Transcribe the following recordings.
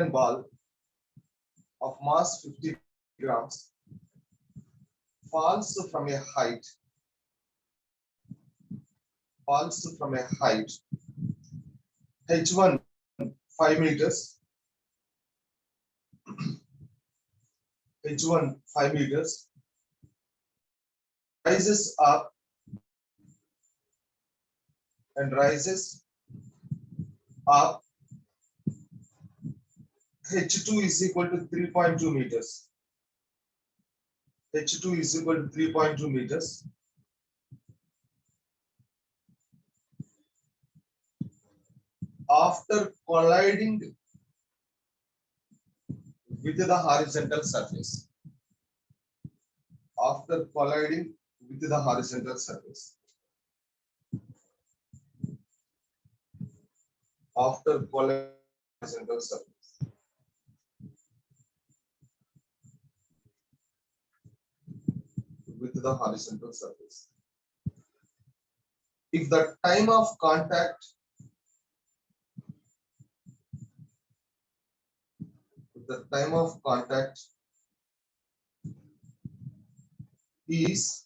ball of mass 50 grams falls from a height h1 5 meters, h1 5 meters, rises up and rises up, h2 is equal to 3.2 meters. h2 is equal to 3.2 meters. After colliding with the horizontal surface. After colliding with the horizontal surface. After colliding with the horizontal surface. With the horizontal surface. If the time of contact is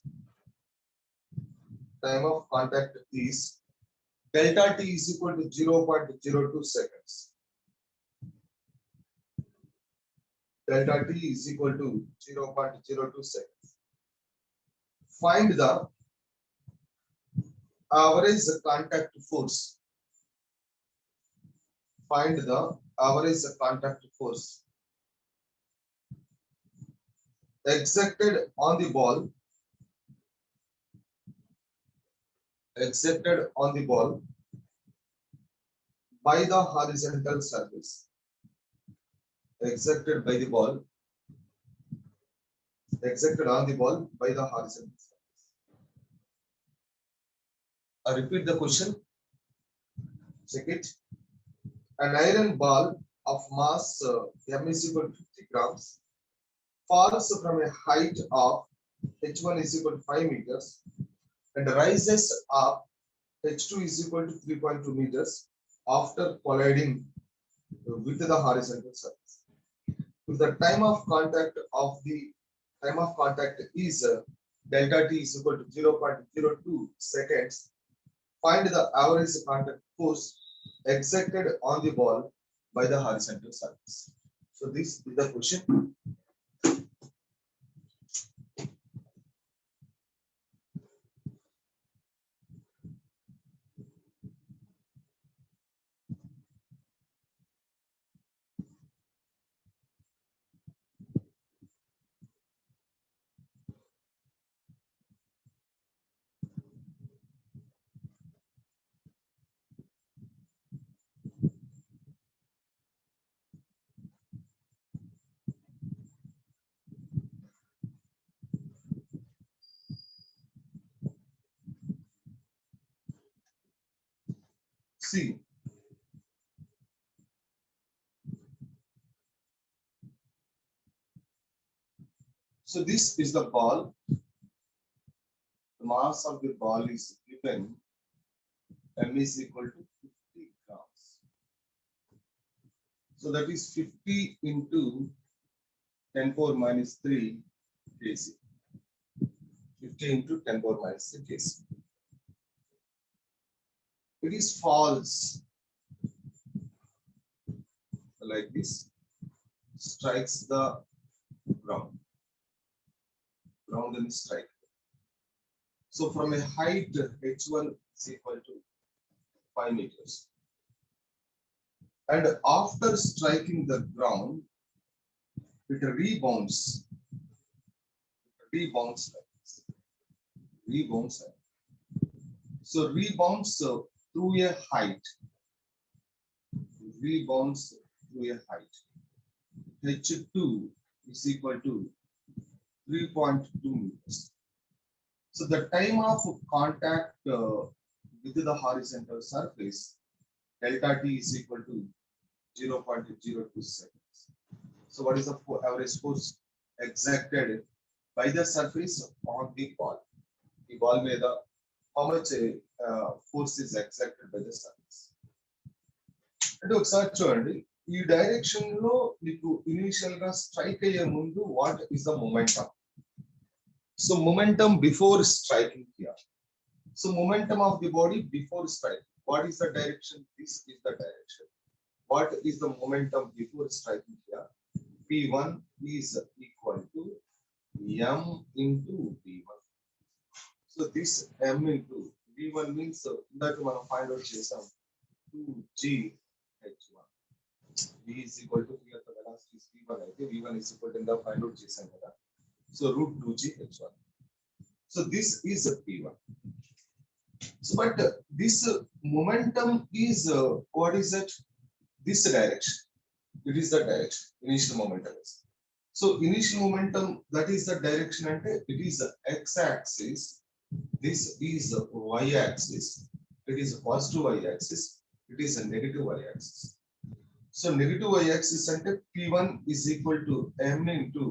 delta t is equal to 0.02 seconds. Delta t is equal to 0.02 seconds. Find the average contact force. Find the average contact force exerted on the ball by the horizontal surface. Exerted on the ball by the horizontal surface. I repeat the question. Check it. An iron ball of mass m is equal to 50 grams falls from a height of h1 is equal to 5 meters and rises up h2 is equal to 3.2 meters after colliding with the horizontal surface. If the time of contact is delta t is equal to 0.02 seconds, find the average contact force exerted on the ball by the horizontal surface. So this is the question. See, so this is the ball. The mass of the ball is given m is equal to 50 grams. So that is 50 into 10 power minus 3 kg. 50 into 10 power minus 3 kg. It is false like this, strikes the ground and strike. So from a height h1 is equal to 5 meters. And after striking the ground, it rebounds. Rebounds like this. Rebounds. So rebounds through a height. Rebounds through a height. H2 is equal to 3.2 meters. So the time of contact with the horizontal surface, delta t is equal to 0.02 seconds. So what is the average force exerted by the surface on the ball? The ball made how much force is exerted by the surface? అంటే ఒకసారి చూడండి, ఈ direction లో మీకు initial గా strike అయ్యే ముందు what is the momentum. So momentum before striking here. So momentum of the body before strike. What is the direction? This is the direction. What is the momentum before striking here? P1 is equal to m into V1. So this m into V1 means that we find out chesam 2gh1. V is equal to here the velocity is V1. I think V1 is equal to the find out chesam kada. So root 2gh1. So this is a P1. So but this momentum is what is it? This direction. It is the direction. Initial momentum is. So initial momentum, that is the direction, and it is the x-axis. This is the y-axis. It is a positive y-axis. It is a negative y-axis. So negative y-axis and P1 is equal to m into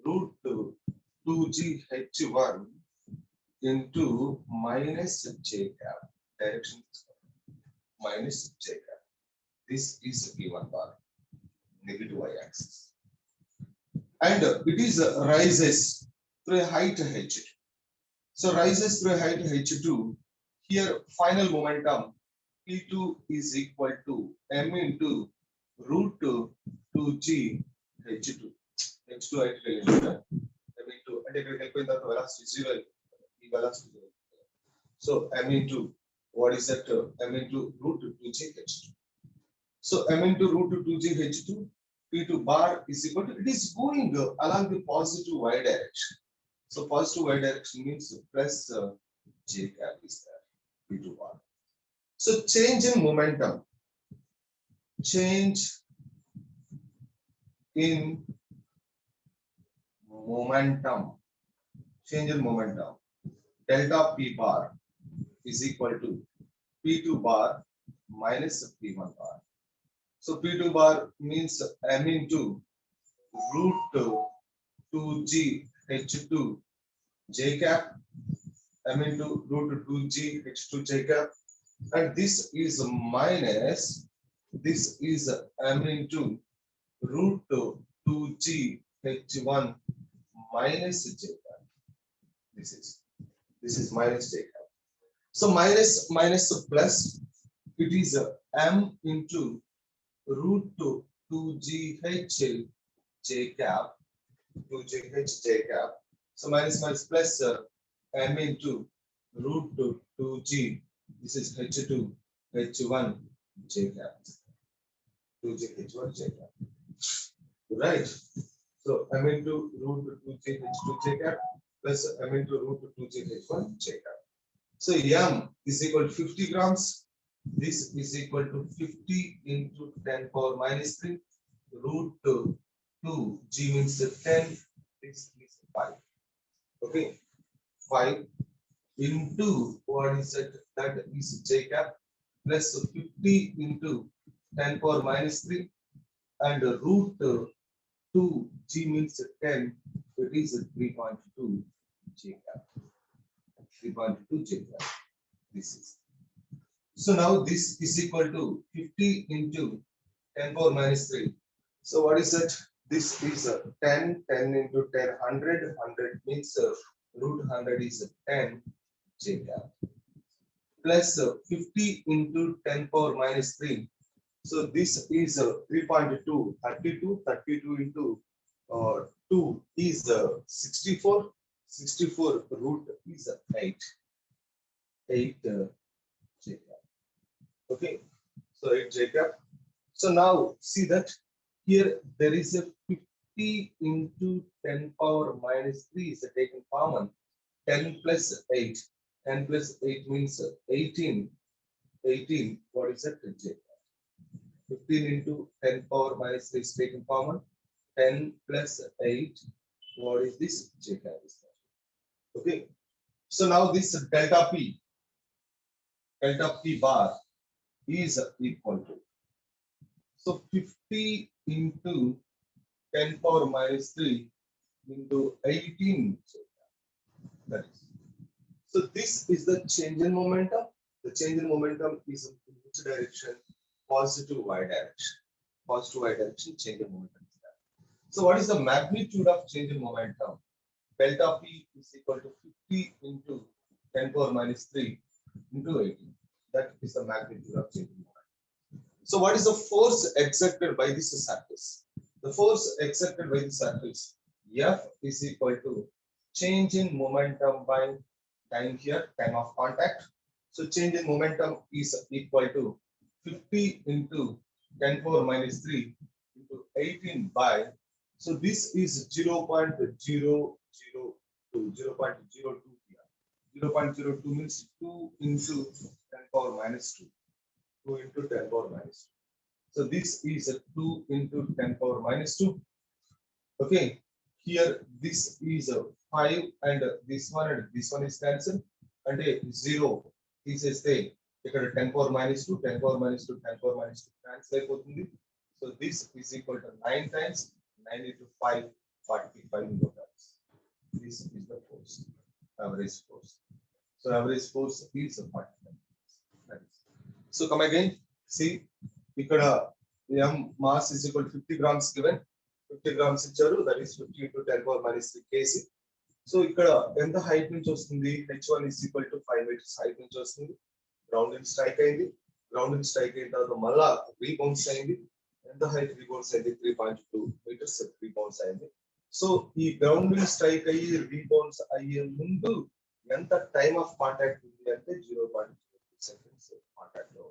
root 2gh1 into minus j cap. Direction is minus j cap. This is P1 bar, negative y-axis, and it is rises through a height h2. So rises through a height h2. Here, final momentum P2 is equal to m into root 2g h2. h2 height m into and velocity 0. Velocity. So m into what is that? M into root 2g h2. So m into root 2gh2 P2 bar is equal to, it is going along the positive y direction. So positive y direction means plus j cap is there, P2 bar. So change in momentum. Change in momentum. Change in momentum. Delta P bar is equal to P2 bar minus P1 bar. So P2 bar means m into root 2g h2 j cap, m into root 2g h2 j cap, and this is minus, this is m into root 2g h1 minus j cap. This is minus j cap. So minus plus, it is m into root 2gh j cap, 2gh j cap. So minus plus m into root 2g. This is h2 h1 j cap, 2g h1 j cap. Right. So m into root 2g h2 j cap plus m into root 2g h1 j cap. So m is equal to 50 grams. This is equal to 50 into 10 power minus 3 root 2 g means 10. This is 5. Okay, 5 into what is it? That is j cap plus 50 into 10 power minus 3 and root 2 g means 10. It is 3.2 j cap. 3.2 j cap. This is. So now this is equal to 50 into 10 power minus 3. So what is that? This is 10, 10 into 10, 100, 100 means root 100 is 10 j cap. Plus 50 into 10 power minus 3. So this is 3.2, 32, 32 into 2 is 64, 64 root is 8, 8 j cap. Okay, so 8 j cap. So now see that here there is a 50 into 10 power minus 3 is taken common. 10 plus 8. 10 plus 8 means 18. 18. What is that? J cap. 15 into 10 power minus 3 is taken common. 10 plus 8. What is this? J cap is there. Okay. So now this delta P bar is equal to, so 50 into 10 power minus 3 into 18. That is. So this is the change in momentum. The change in momentum is in which direction? Positive y direction. positive y direction change in momentum. So what is the magnitude of change in momentum? Delta P is equal to 50 into 10 power minus 3 into 18. That is the magnitude of change in momentum. So what is the force exerted by this surface? The force exerted by the surface, F is equal to change in momentum by time here, time of contact. So change in momentum is equal to 50 into 10 power minus 3 into 18 by, so this is 0.002, 0.02 here. 0.02 means 2 into 10 power minus 2. 2 into 10 power minus 2. So this is a 2 into 10 power minus 2. Okay. Here this is a 5 and this one is cancelled. And a 0 is a stay. Here 10 power minus 2, 10 power minus 2, 10 power minus 2 cancel. So this is equal to 9 times 9 into 5, 45 newtons. This is the force, average force. So average force is a 45. So come again. See, here M mass is equal to 50 grams given. 50 grams icharu, that is 50 into 10 power minus 3 kg. So ikkada enta height nunchi vastundi, h1 is equal to 5 meters height nunchi vastundi. Ground in strike ayindi. Ground in strike ayina tarvata malla rebounds ayindi. Enta height rebounds ayindi 3.2 meters rebounds ayindi. So ee ground in strike ayi rebounds ayye mundu enta time of contact undi ante 0.02 seconds contact lo.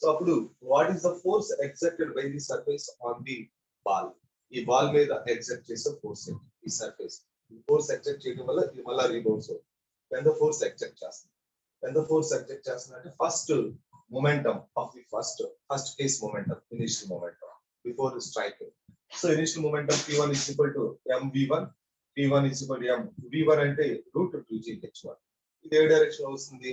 So appudu what is the force exerted by the surface on the ball? ఈ ball మీద exert చేసే force ఈ surface ఈ force exert చేయడం వల్ల ఇది మళ్ళీ rebounds అవుతుంది. ఎంత ఫోర్స్ ఎగ్జర్ట్ చేస్తుంది అంటే first momentum of the first case momentum, initial momentum before striking. So initial momentum p1 is equal to mv1, p1 is equal to m v1 అంటే రూట్ 2gh1. ఇది ఏ డైరెక్షన్ వస్తుంది?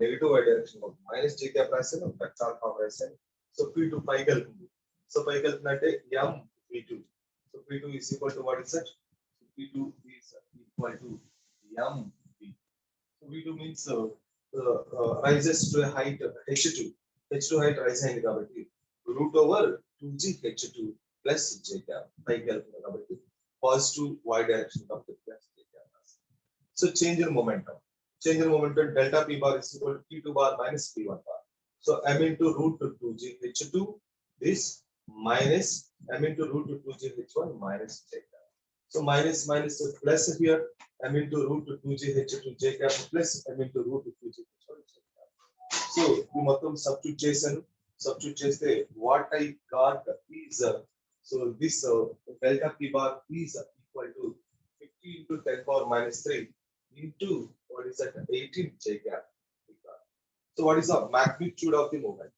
Negative y direction అవుతుంది. Minus j cap రాశాను, vector form రాశాను. So p2 పైకి వెళ్తుంది. So పైకి వెళ్తుందంటే m v2. So P2 is equal to what is that? So P2 is equal to mv. So V2 means rises to a height h2. h2 height rise అయింది కాబట్టి root over 2g h2 plus j cap పైకి వెళ్తుంది కాబట్టి positive y direction కాబట్టి plus j cap. So change in momentum. Delta p bar is equal to p2 bar minus p1 bar. So m into root 2g h2 is minus m into root 2g h1 minus j cap. So minus plus here m into root 2g h2 j cap plus m into root 2g h1 j cap. So we మొత్తం substitute చేస్తే what I got is so this delta p bar is equal to 50 into 10 power minus 3 into what is that 18 j cap. So what is the magnitude of the moment?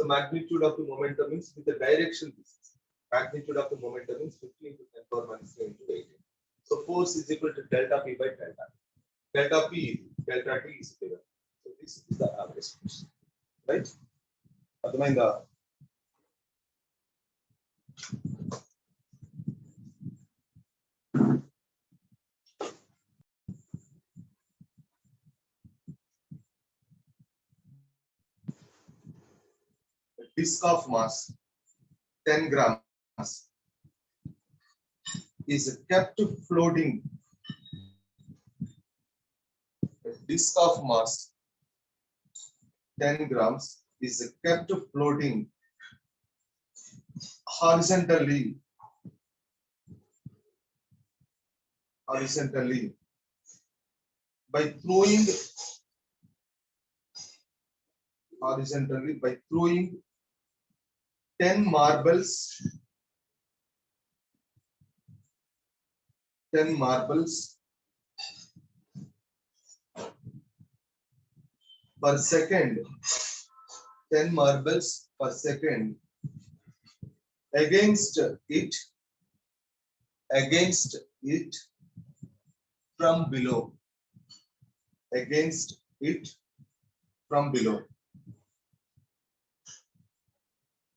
The magnitude of the momentum means with the direction distance. Magnitude of the momentum means 50 into 10 power minus 3 into 18. So force is equal to delta p by delta. Delta p, delta t is bigger. So this is the average force. Right? అర్థమైందా? Disk of mass 10 grams is kept floating. A disk of mass 10 grams is kept floating horizontally by throwing 10 marbles per second, 10 marbles per second against it from below.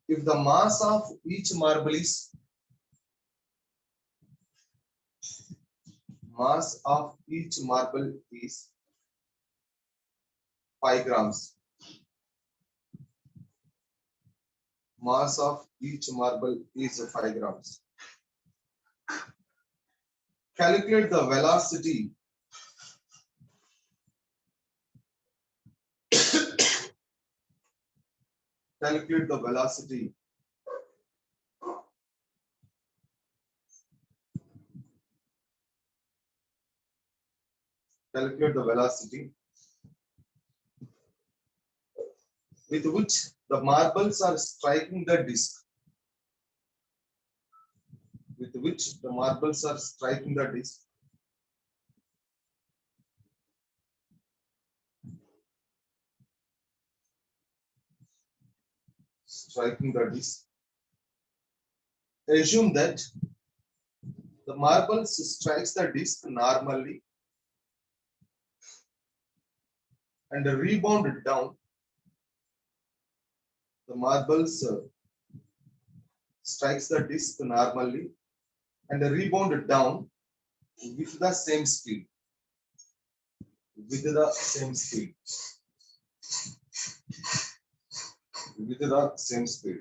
If the mass of each marble is 5 grams, mass of each marble is 5 grams. Calculate the velocity calculate the velocity with which the marbles are striking the disc. With which the marbles are striking the disc. Striking the disc. Assume that the marbles strikes the disc normally and rebound down. The marbles strikes the disc normally and rebound down with the same speed. With the same speed. With the same speed.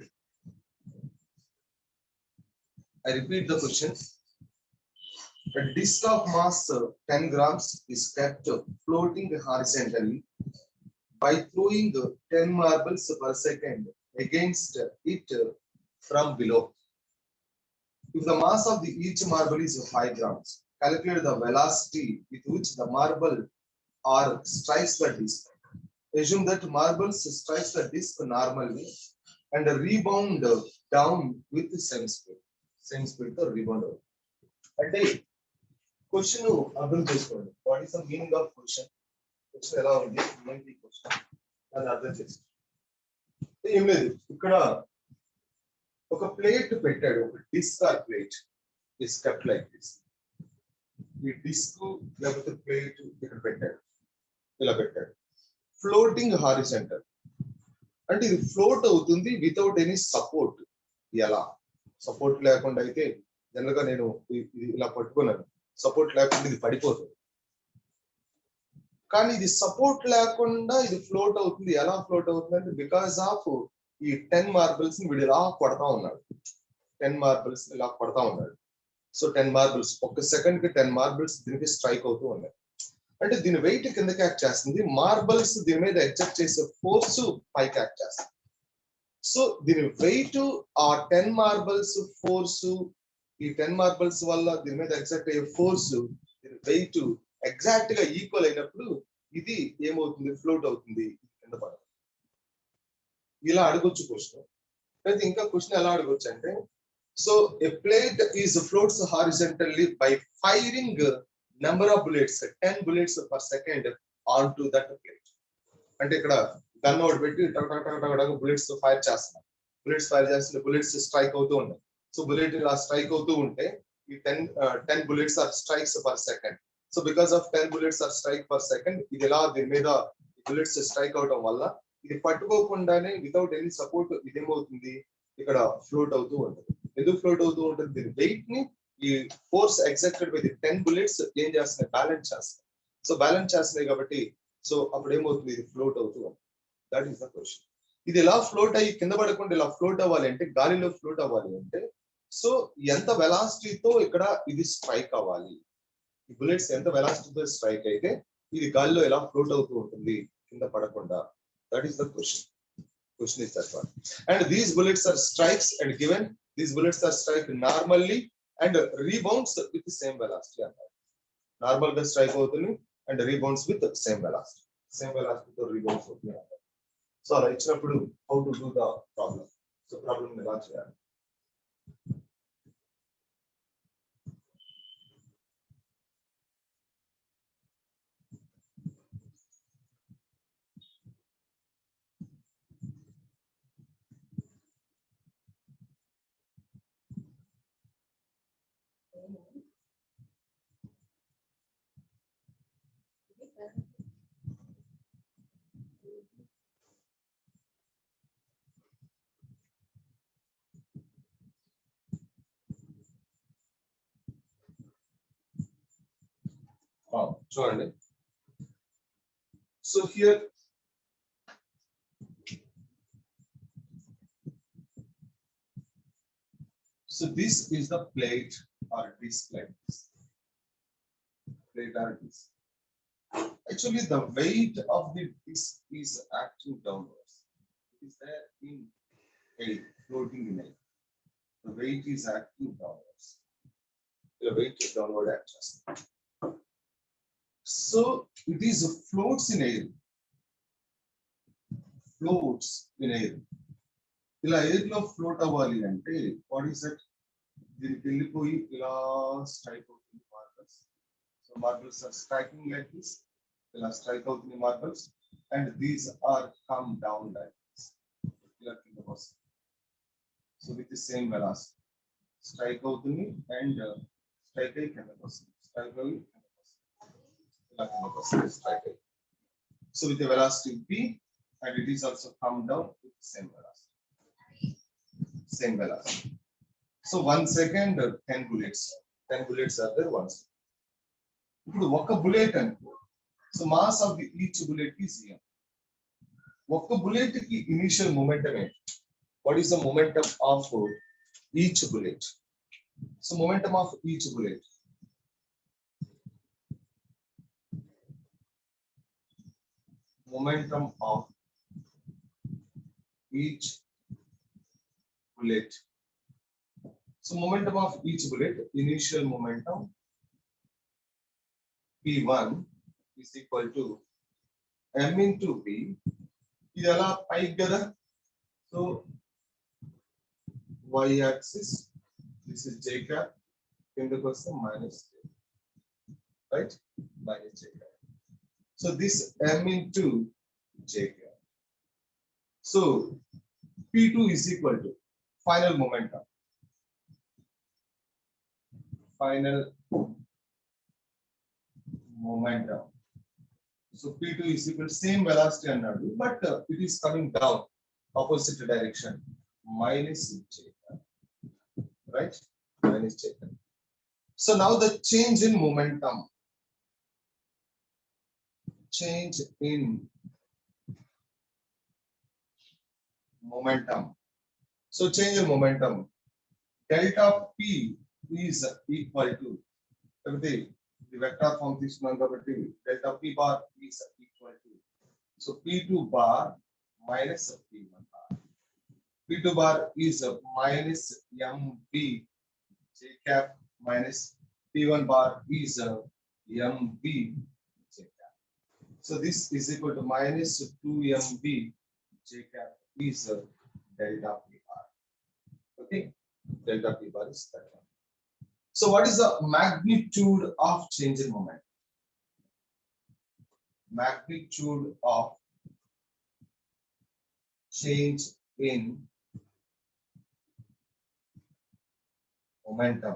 I repeat the question. A disc of mass 10 grams is kept floating horizontally by throwing 10 marbles per second against it from below. If the mass of each marble is 5 grams, calculate the velocity with which the marble or strikes the disc. Assume that marbles strikes the disc normally and rebound down with the same speed. Same speed to rebound. అంటే question అర్థం చేసుకోండి. What is the meaning of question? Question ఎలా ఉంది? ఏంటి question? అది అర్థం చేసుకోండి. ఏం లేదు, ఇక్కడ ఒక ప్లేట్ పెట్టాడు, ఒక disc or plate is cut like this. ఈ డిస్క్ లేకపోతే ప్లేట్ ఇక్కడ పెట్టాడు, ఇలా పెట్టాడు. ఫ్లోటింగ్ హారిజంటల్ అంటే ఇది ఫ్లోట్ అవుతుంది వితౌట్ ఎనీ సపోర్ట్. ఎలా? సపోర్ట్ లేకుండా అయితే జనరల్ గా నేను ఇలా పట్టుకున్నాను, సపోర్ట్ లేకుండా ఇది పడిపోతుంది. కానీ ఇది సపోర్ట్ లేకుండా ఇది ఫ్లోట్ అవుతుంది. ఎలా ఫ్లోట్ అవుతుంది అంటే బికాస్ ఆఫ్ ఈ 10 మార్బుల్స్ ని వీడు ఇలా కొడతా ఉన్నాడు. 10 మార్బుల్స్ ఇలా కొడతా ఉన్నాడు. సో 10 మార్బుల్స్ ఒక్క సెకండ్ కి 10 మార్బుల్స్ దీనికి స్ట్రైక్ అవుతూ ఉన్నాయి. అంటే దీని వెయిట్ కిందకి యాక్ట్ చేస్తుంది, మార్బల్స్ దీని మీద ఎగ్జర్ట్ చేసే ఫోర్స్ పైకి యాక్ట్ చేస్తుంది. సో దీని వెయిట్ ఆ 10 మార్బల్స్ ఫోర్స్, ఈ 10 మార్బల్స్ వల్ల దీని మీద ఎగ్జర్ట్ అయ్యే ఫోర్స్, దీని వెయిట్ ఎగ్జాక్ట్ గా ఈక్వల్ అయినప్పుడు ఇది ఏమవుతుంది? ఫ్లోట్ అవుతుంది, కింద పడదు. ఇలా అడగొచ్చు క్వశ్చన్. అయితే ఇంకా క్వశ్చన్ ఎలా అడగొచ్చు అంటే, so a plate is floats horizontally by firing number of bullets 10 bullets per second onto that plate. అంటే ఇక్కడ గన్ ఒకటి పెట్టి బుల్లెట్స్ ఫైర్ చేస్తున్నారు. బుల్లెట్స్ ఫైర్ చేస్తుంటే బుల్లెట్స్ స్ట్రైక్ అవుతూ ఉన్నాయి. సో బుల్లెట్ ఇలా స్ట్రైక్ అవుతూ ఉంటే ఈ 10 bullets are strikes per second. So because of 10 bullets are strike per second, ఇది ఇలా దీని మీద బుల్లెట్స్ స్ట్రైక్ అవడం వల్ల ఇది పట్టుకోకుండానే వితౌట్ ఎనీ సపోర్ట్ ఇదేమవుతుంది? ఇక్కడ ఫ్లోట్ అవుతూ ఉంటుంది. ఎందుకు ఫ్లోట్ అవుతూ ఉంటుంది? దీని వెయిట్ ని ఈ force exerted by the 10 bullets ఏం చేస్తున్నాయి? బ్యాలెన్స్ చేస్తాయి. సో బ్యాలెన్స్ చేస్తున్నాయి కాబట్టి సో అప్పుడు ఏమవుతుంది? ఇది ఫ్లోట్ అవుతూ ఉంటుంది. That is the question. ఇది ఎలా ఫ్లోట్ అయ్యి కింద పడకుండా ఇలా ఫ్లోట్ అవ్వాలి అంటే, గాలిలో ఫ్లోట్ అవ్వాలి అంటే, సో ఎంత వెలాసిటీతో ఇక్కడ ఇది స్ట్రైక్ అవ్వాలి? ఈ బుల్లెట్స్ ఎంత వెలాసిటీతో స్ట్రైక్ అయితే ఇది గాలిలో ఎలా ఫ్లోట్ అవుతూ ఉంటుంది కింద పడకుండా? That is the question. Question is that one. And these bullets are strikes and given these bullets are strike normally and rebounds with the same velocity. Normal గా strike అవుతుంది and rebounds with the same velocity. Same velocity తో rebounds అవుతుంది. So అలా ఇచ్చినప్పుడు how to do the problem? So problem ఎలా చేయాలి? చూడండి. So here this is the plate or disc like this. Plate or disc. Actually, the weight of the disc is acting downwards. It is there in air, floating in air. The weight is acting downwards. The weight is downward adjustment. So it is floats in air. Floats in air. ఇలా air లో float అవ్వాలి అంటే what is that దీనికి వెళ్ళిపోయి ఇలా strike అవుతుంది marbles so marbles are striking like this ఇలా strike అవుతుంది marbles and these are come down like this ఇలా కిందకి వస్తుంది so with the same velocity strike అవుతుంది అండ్ స్ట్రైక్ అయ్యి కిందకి వస్తుంది స్ట్రైక్ అయ్యి కిందకి వస్తుంది ఇలా కిందకి వస్తుంది స్ట్రైక్ అయ్యి so with the velocity p and it is also come down with the same velocity. Same velocity. So 1 second, 10 bullets. 10 bullets are there once. ఇప్పుడు ఒక బుల్లెట్ అనుకో so mass of the each bullet is m. ఒక bullet కి initial momentum ఏంటి? What is the momentum of each bullet? So momentum of each bullet momentum of each bullet. So momentum of each bullet, initial momentum P1 is equal to m into p. idala pike kada. So y axis, this is j cap, in the question minus j, right? Minus j cap. So this m into j cap. So P2 is equal to final momentum. Final momentum. So P2 is equal to same velocity another, but it is coming down opposite direction minus j, right? Minus j. So now the change in momentum. Change in momentum. So change in momentum. Delta P is equal to the vector form this number delta P bar is equal to so P2 bar minus P1 bar. P2 bar is minus MB J cap minus P1 bar is MB J cap. So this is equal to minus 2MB J cap is delta P bar. Okay, delta P bar is that one. So what is the magnitude of change in moment? Magnitude of change in momentum.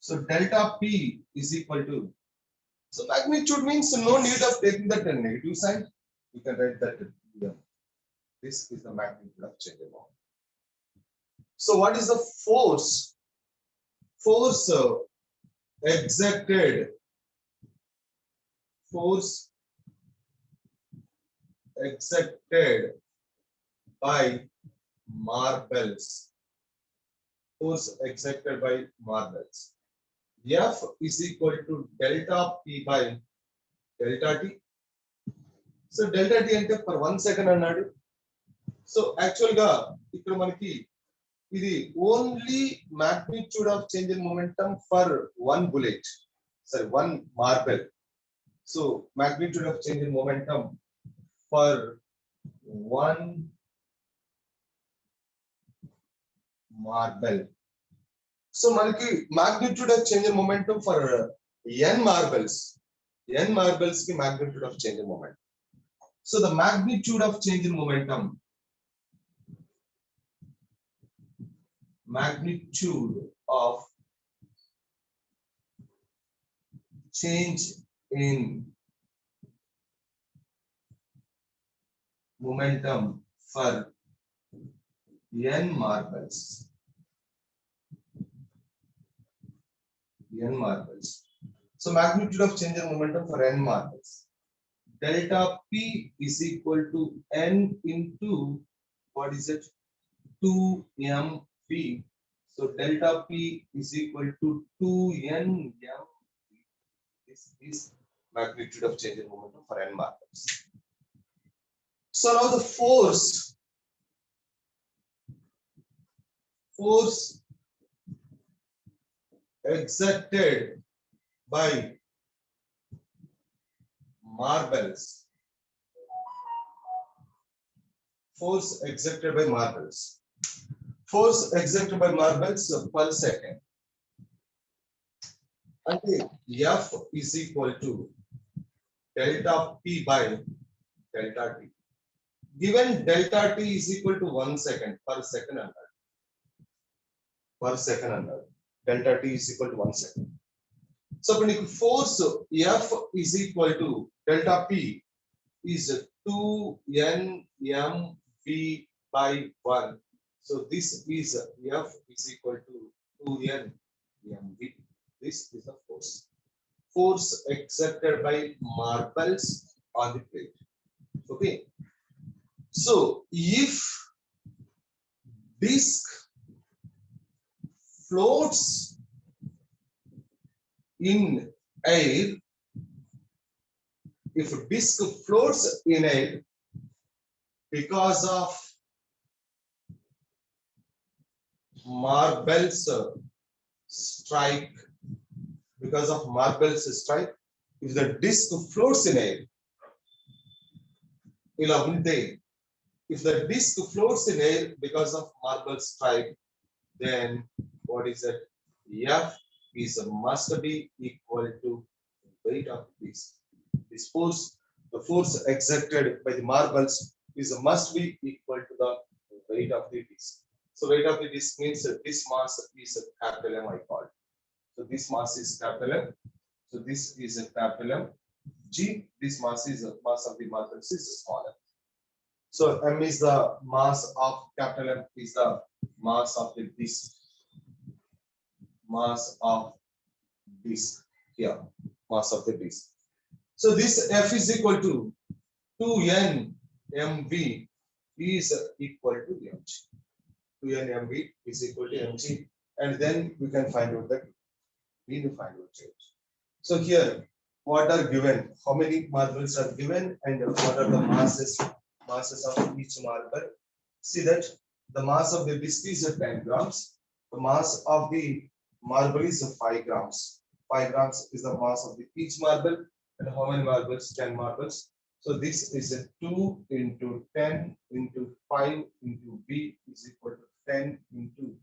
So delta P is equal to, so magnitude means no need of taking that negative sign. You can write that here. This is the magnitude of change in moment. So what is the force? Force exerted. Force exerted by marbles. Force exerted by marbles. F is equal to delta P by delta T. So delta T ante per 1 second annadu. So actually ga ikkada manaki ఇది only magnitude of change in momentum for one bullet, sorry, one marble. So magnitude of change in momentum for one marble. So మనకి magnitude of change in momentum for n marbles ki magnitude of change in momentum. So the magnitude of change in momentum, magnitude of change in momentum for n marbles. N marbles. So magnitude of change in momentum for n marbles. Delta P is equal to n into what is it? 2mv. So delta P is equal to 2n m. This is magnitude of change in momentum for n markers. So now the force exerted by marbles. Force exerted by marbles. Force exerted by marbles per second. And F is equal to delta P by delta T. Given delta T is equal to 1 second per second under. Per second under. Delta T is equal to 1 second. So when force F is equal to delta P is 2 n m v by 1. So this is F is equal to 2 n m v. This is the force. Force exerted by marbles on the plate. Okay. So if disc floats in air, if disc floats in air because of marbles strike, if the disc floats in air, if the disc floats in air because of marble strike, then what is it? F is must be equal to weight of this. This force, the force exerted by the marbles is must be equal to the weight of the disc. So weight of the disc means this mass is a capital M, I call. So this mass is capital M. So this is a capital M. G, this mass is a mass of the marbles is smaller. So M is the mass of capital M is the mass of the disc. Mass of disc here, mass of the disc. So this F is equal to 2n mv is equal to mg. 2n mv is equal to mg, and then we can find out that we need to find out change. So here, what are given? How many marbles are given, and what are the masses of each marble? See that the mass of the disc is 10 grams. The mass of the marble is 5 grams. 5 grams is the mass of the each marble. And how many marbles? 10 marbles. So this is a 2 into 10 into 5 into B is equal to 10 into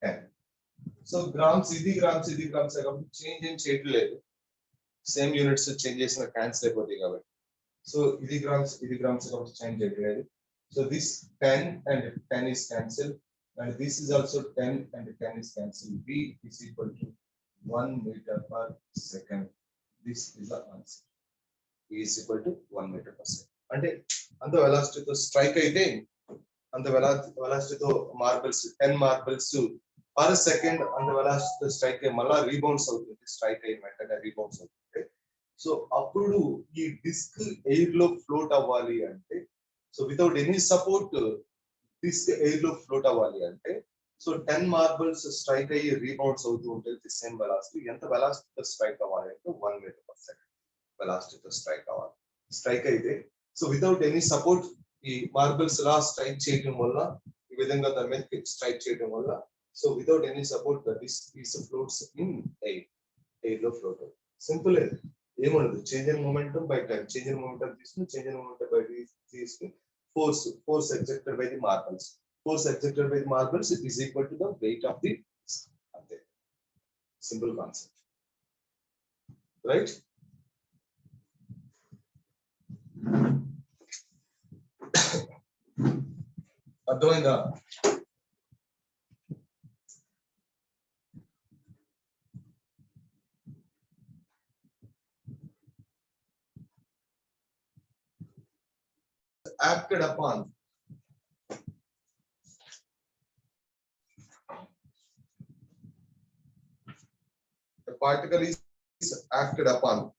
10. So grams, change in చేయట్లేదు. Same units changes in cancel అయిపోతాయి కాబట్టి. So ఇది grams కాబట్టి change చేయట్లేదు. So this 10 and 10 is cancelled. And this is also 10 and 10 is cancelled. V is equal to 1 meter per second. This is the answer. V is equal to 1 meter per second. And the velocity to strike again, and the velocity to marbles 10 marbles per second, and the velocity to strike mala rebounds out. Strike a rebounds out. So appudu ee disc air lo float avvali ante, so without any support disc air lo float avvali ante, so 10 marbles strike ayi rebounds అవుతూ ఉంటాయి the same velocity. ఎంత velocity తో strike అవ్వాలి అంటే 1 meter per second velocity తో strike అవ్వాలి. Strike అయితే, so without any support ఈ marbles లా strike చేయడం వల్ల, ఈ విధంగా దాని మీద strike చేయడం వల్ల, so without any support the disc floats in air లో float అవుతుంది. Simple. ఏమన్నది? Change in momentum by time. Change in momentum తీసుకుని చేంజ్ ఇన్ మొమెంటం బై తీసుకుని force exerted by the marbles. Force exerted by the marbles is equal to the weight of the ante. Simple concept, right? అర్థమైందా? acted upon the particle is acted upon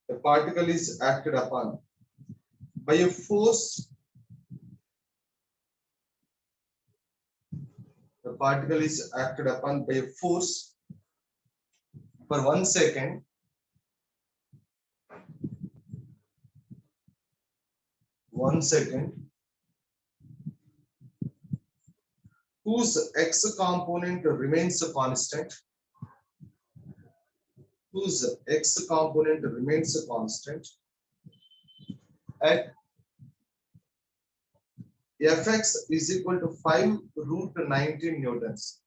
the particle is acted upon by a force, the particle is acted upon by a force for 1 second, whose x component remains constant, at Fx is equal to 5 root 19 newtons.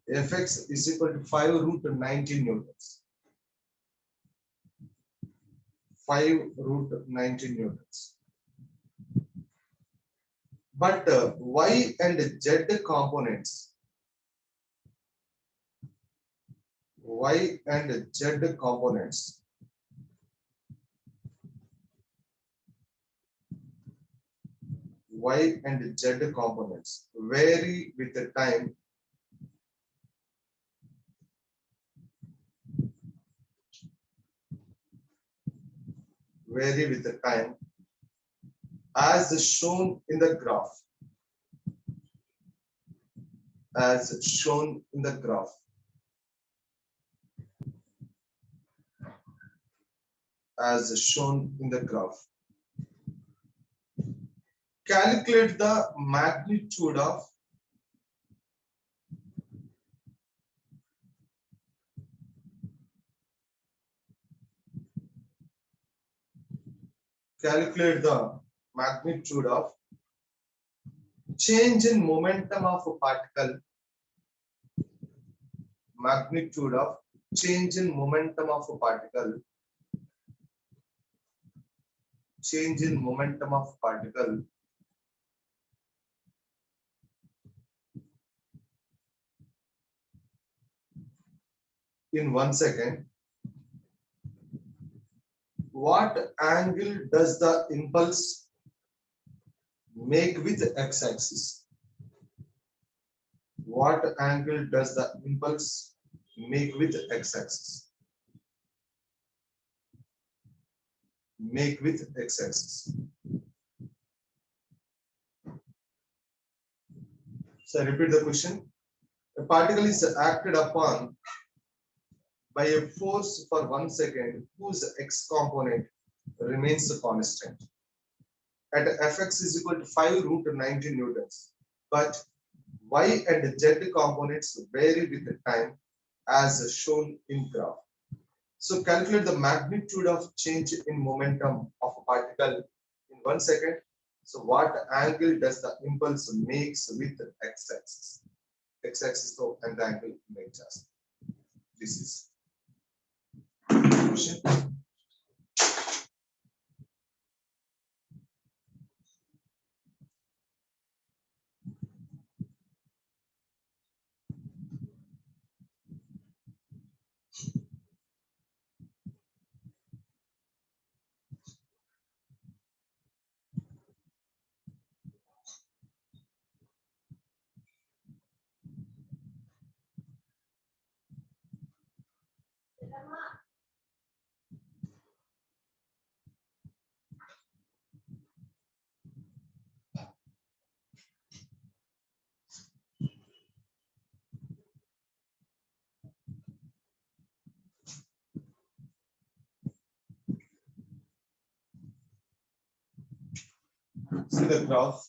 Fx is equal to 5 root 19 newtons. 5 root 19 newtons. But y and z components, y and z components vary with the time as shown in the graph. As shown in the graph. Calculate the magnitude of change in momentum of a particle. Magnitude of change in momentum of a particle. Change in momentum of particle in 1 second. What angle does the impulse make with x-axis? What angle does the impulse make with x-axis? Make with x-axis. So I repeat the question. A particle is acted upon by a force for 1 second whose x component remains constant. At Fx is equal to 5 root 19 newtons. But y and z components vary with the time as shown in graph. So calculate the magnitude of change in momentum of a particle in 1 second. So what angle does the impulse makes with the x-axis? X-axis to and the angle makes us. This is question. See the graph.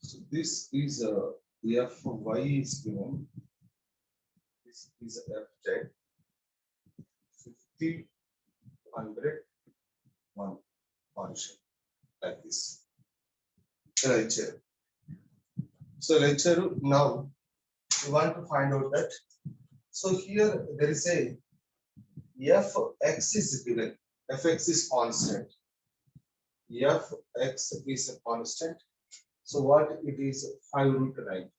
So this is Fy is given. This is Fz 50, 100, 1 function like this. Right here. So right here now we want to find out that. So here there is a Fx is given. Fx is constant. Fx is a constant. So what it is 5 root 9.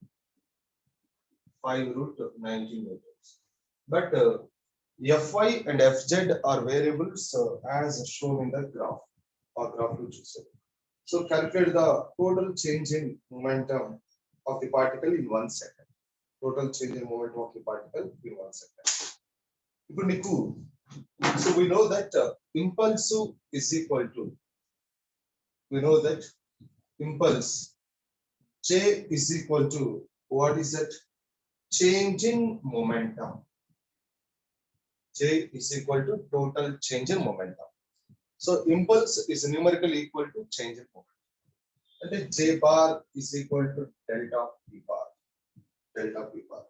5 root 19 meters. But Fy and Fz are variables as shown in the graph or graph which is. So calculate the total change in momentum of the particle in 1 second. Total change in momentum of the particle in 1 second. ఇప్పుడు నీకు so we know that impulse is equal to, we know that impulse J is equal to, what is that? Change in momentum. J is equal to total change in momentum. So impulse is numerically equal to change in momentum. And then J bar is equal to delta P bar. Delta P bar.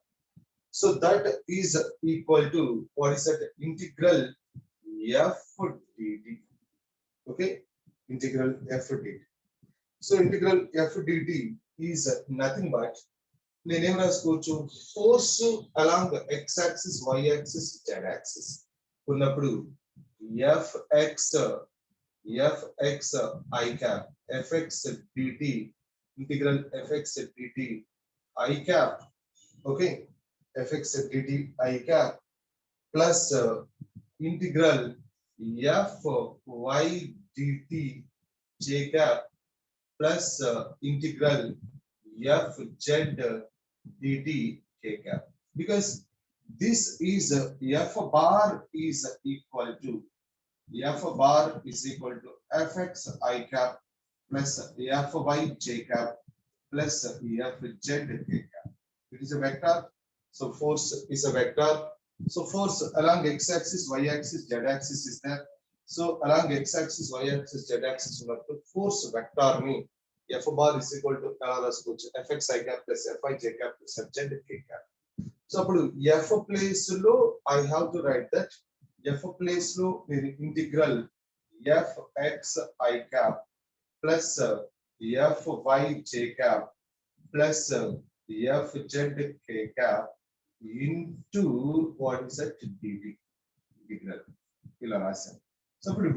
So that is equal to, what is that? Integral F dt. Okay, integral F dt. So integral F dt is nothing but force along x axis, y axis, z axis. ఉన్నప్పుడు Fx I cap Fx dt, integral Fx dt I cap, okay, Fx dt I cap plus integral Fy dt j cap plus integral Fz dt k cap, because this is F bar is equal to Fx I cap plus Fy j cap plus Fz k cap. It is a vector. So force is a vector. So force along x-axis, y-axis, z-axis is there. So along x-axis, y-axis, z-axis, force vector me F bar is equal to Fx I cap plus Fy j cap plus Fz k cap. So F place lo I have to write that F place lo integral Fx I cap plus Fy j cap plus Fz k cap into what is that dt integral ఇలా రాశాను. So ఇప్పుడు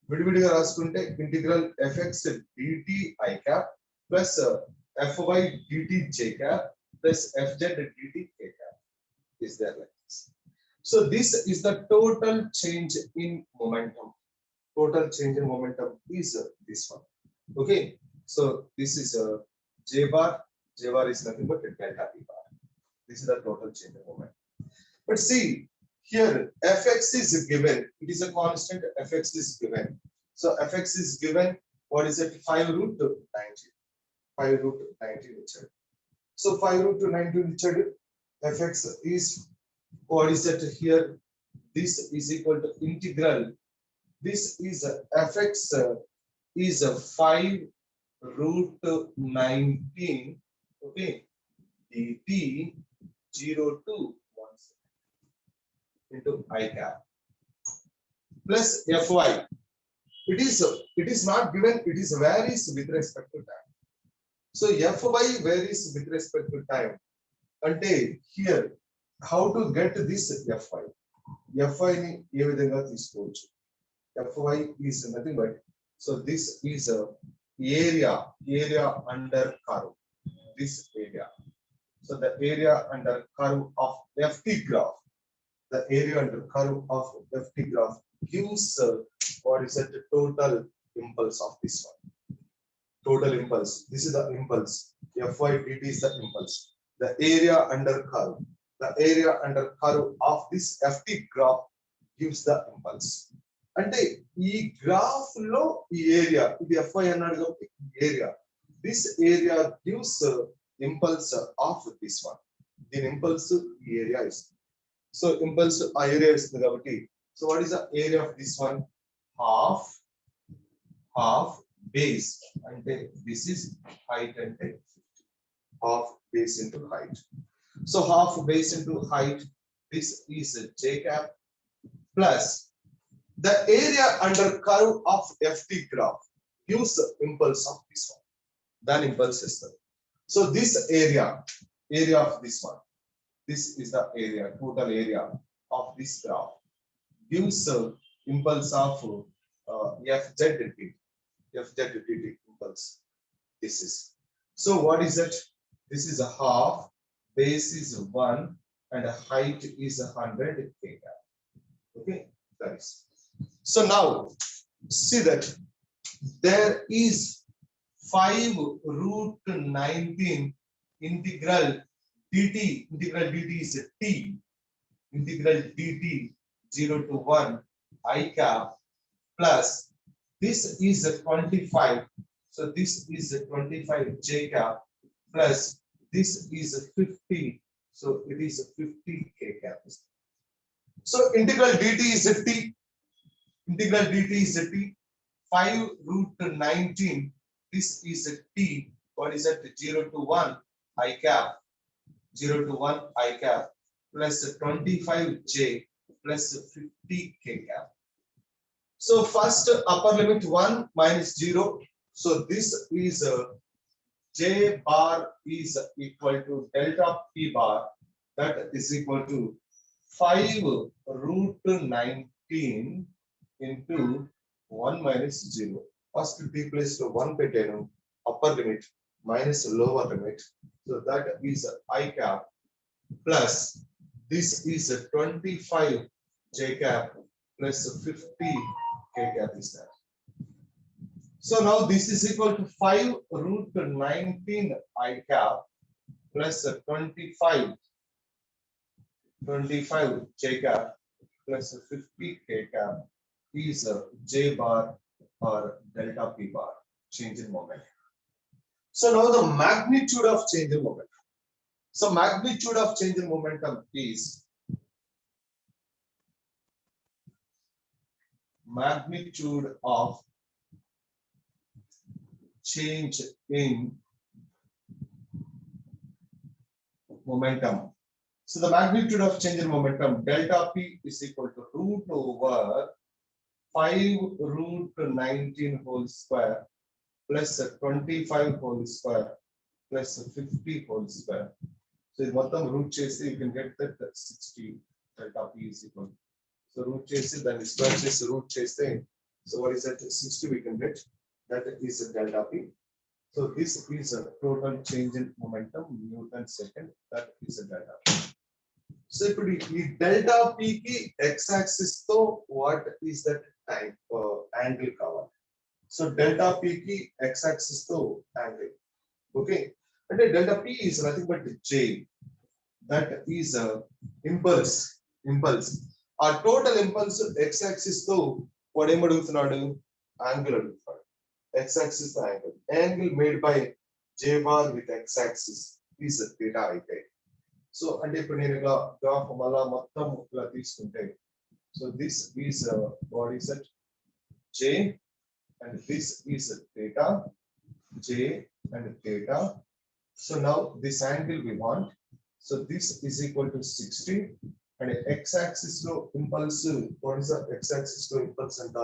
విడివిడిగా రాసుకుంటే integral Fx dt I cap plus Fy dt j cap plus Fz dt k cap is there like this. So this is the total change in momentum. Total change in momentum is this one. Okay, so this is j bar. J bar is nothing but delta p bar. This is the total change in momentum. But see here, Fx is given. It is a constant. Fx is given. So Fx is given. What is it? 5 root 90. 5 root 90 Richard. So 5 root 90 Richard. Fx is, what is it here? This is equal to integral. This is Fx is 5 root 19. Okay, dt 0 to 1 into I cap plus Fy. It is not given. It is varies with respect to time. So Fy varies with respect to time. Ante here, how to get this Fy? Fy ni ఏ విధంగా తీసుకోవచ్చు? Fy is nothing but, so this is a area under curve. This area. So the area under curve of Ft graph, the area under curve of Ft graph gives what is the total impulse of this one. Total impulse. This is the impulse. Fy dt is the impulse. The area under curve. The area under curve of this Ft graph gives the impulse. అంటే ఈ graph లో ఈ area, ఇది Fy అన్నాడు కాబట్టి area. This area gives impulse of this one. The impulse area is. So impulse area is the. So what is the area of this one? Half base అంటే this is height అంటే half base into height. So half base into height, this is j cap plus the area under curve of ft graph gives the impulse of this one. Then impulse system. So this area of this one, this is the area, total area of this graph gives impulse of fz dt impulse. This is, so what is it? This is a half, base is 1 and height is 100 kg. Okay, that is. So now see that there is 5 root 19 integral dt. Integral dt is t. Integral dt 0 to 1 I cap plus this is a 25. So this is a 25 j cap plus this is a 50. So it is a 50 k cap. So integral dt is a t. Integral dt is a t. 5 root 19. This is a t. What is that? 0 to 1 I cap. 0 to 1 I cap plus 25j plus 50 k cap. So first upper limit 1 minus 0. So this is j bar is equal to delta p bar, that is equal to 5 root 19 into 1 minus 0. First t place to 1 పెట్టాను, upper limit minus lower limit. So that is I cap plus this is 25 j cap plus 50 k cap is that. So now this is equal to 5 root 19 I cap plus 25 j cap plus 50 k cap is j bar or delta p bar, change in moment. So now the magnitude of change in momentum. So magnitude of change in momentum is magnitude of change in momentum. So the magnitude of change in momentum delta p is equal to root over 5 root 19 whole square plus 25 whole square plus 50 whole square. So in మొత్తం root chesi you can get that 60 delta p is equal. So root chesi then square chesi root chesi. So what is that? 60 we can get. That is delta p. So this is a total change in momentum Newton second. That is a delta p. So ఇప్పుడు ఈ delta p కి x axis తో what is that angle కావాలి. So delta p కి x axis తో angle. Okay, and delta p is nothing but j. That is a impulse. Our total impulse x axis తో వాడు ఏం అడుగుతున్నాడు? Angle అడుగుతున్నాడు. X axis angle. Angle made by j bar with x axis is theta అయితే. So అంటే ఇప్పుడు నేను ఇలా గ్రాఫ్ మళ్ళా మొత్తం ఇలా తీసుకుంటే, so this is what is it? J and this is theta, j and theta. So now this angle we want. So this is equal to 60 and x axis లో impulse, what is the x axis లో impulse అంట?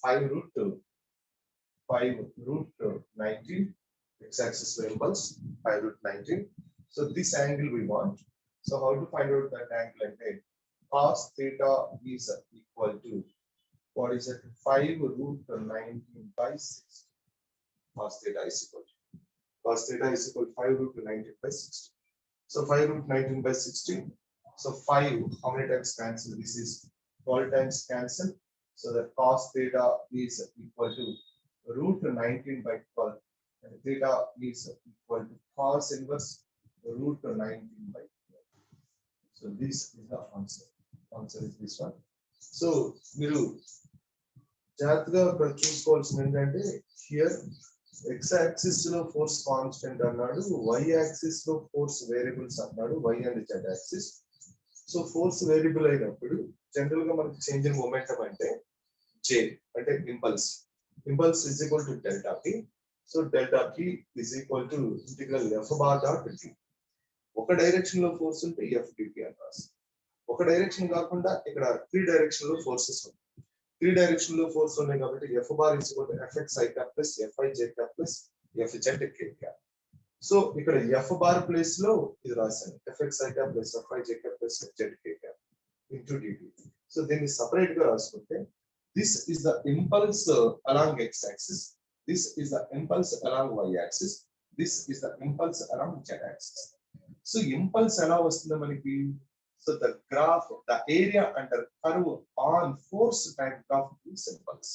5 root 19. X axis లో impulse 5 root 19. So this angle we want. So how to find out that angle? And cos theta is equal to, what is it? 5 root 19 by 60. Cos theta is equal to 5 root 19 by 60. So 5 root 19 by 60. So 5, how many times cancel? This is 12 times cancel. So that cos theta is equal to root 19 by 12. And theta is equal to cos inverse root 19 by 12. So this is the answer. Answer is this one. So మీరు జాగ్రత్తగా చూసుకోవాల్సింది ఏంటంటే, here x axis లో force constant అన్నాడు, y axis లో force variables అన్నాడు, y and z axis. So force variable అయినప్పుడు general గా మనకి చేంజ్ ఇన్ మొమెంటం అంటే j అంటే impulse. impulse is equal to delta p. So delta p is equal to integral f bar dot d. ఒక direction లో force ఉంటే F DP అని రాస్తాం. ఒక డైరెక్షన్ కాకుండా ఇక్కడ 3 డైరెక్షన్ లో ఫోర్సెస్ ఉన్నాయి. 3 డైరెక్షన్ లో ఫోర్స్ ఉన్నాయి కాబట్టి F bar is equal to F X I cap plus F I J cap plus F Z K cap. So ఇక్కడ ఎఫ్ బార్ ప్లేస్ లో ఇది రాశాను, F X I cap plus F I J cap plus Z K cap into DT. So దీన్ని separate గా రాసుకుంటే this is the impulse along X axis, this is the impulse along Y axis, this is the impulse along Z axis. So impulse ఎలా వస్తుంది మనకి? So the graph, the area under curve on force time graph gives impulse.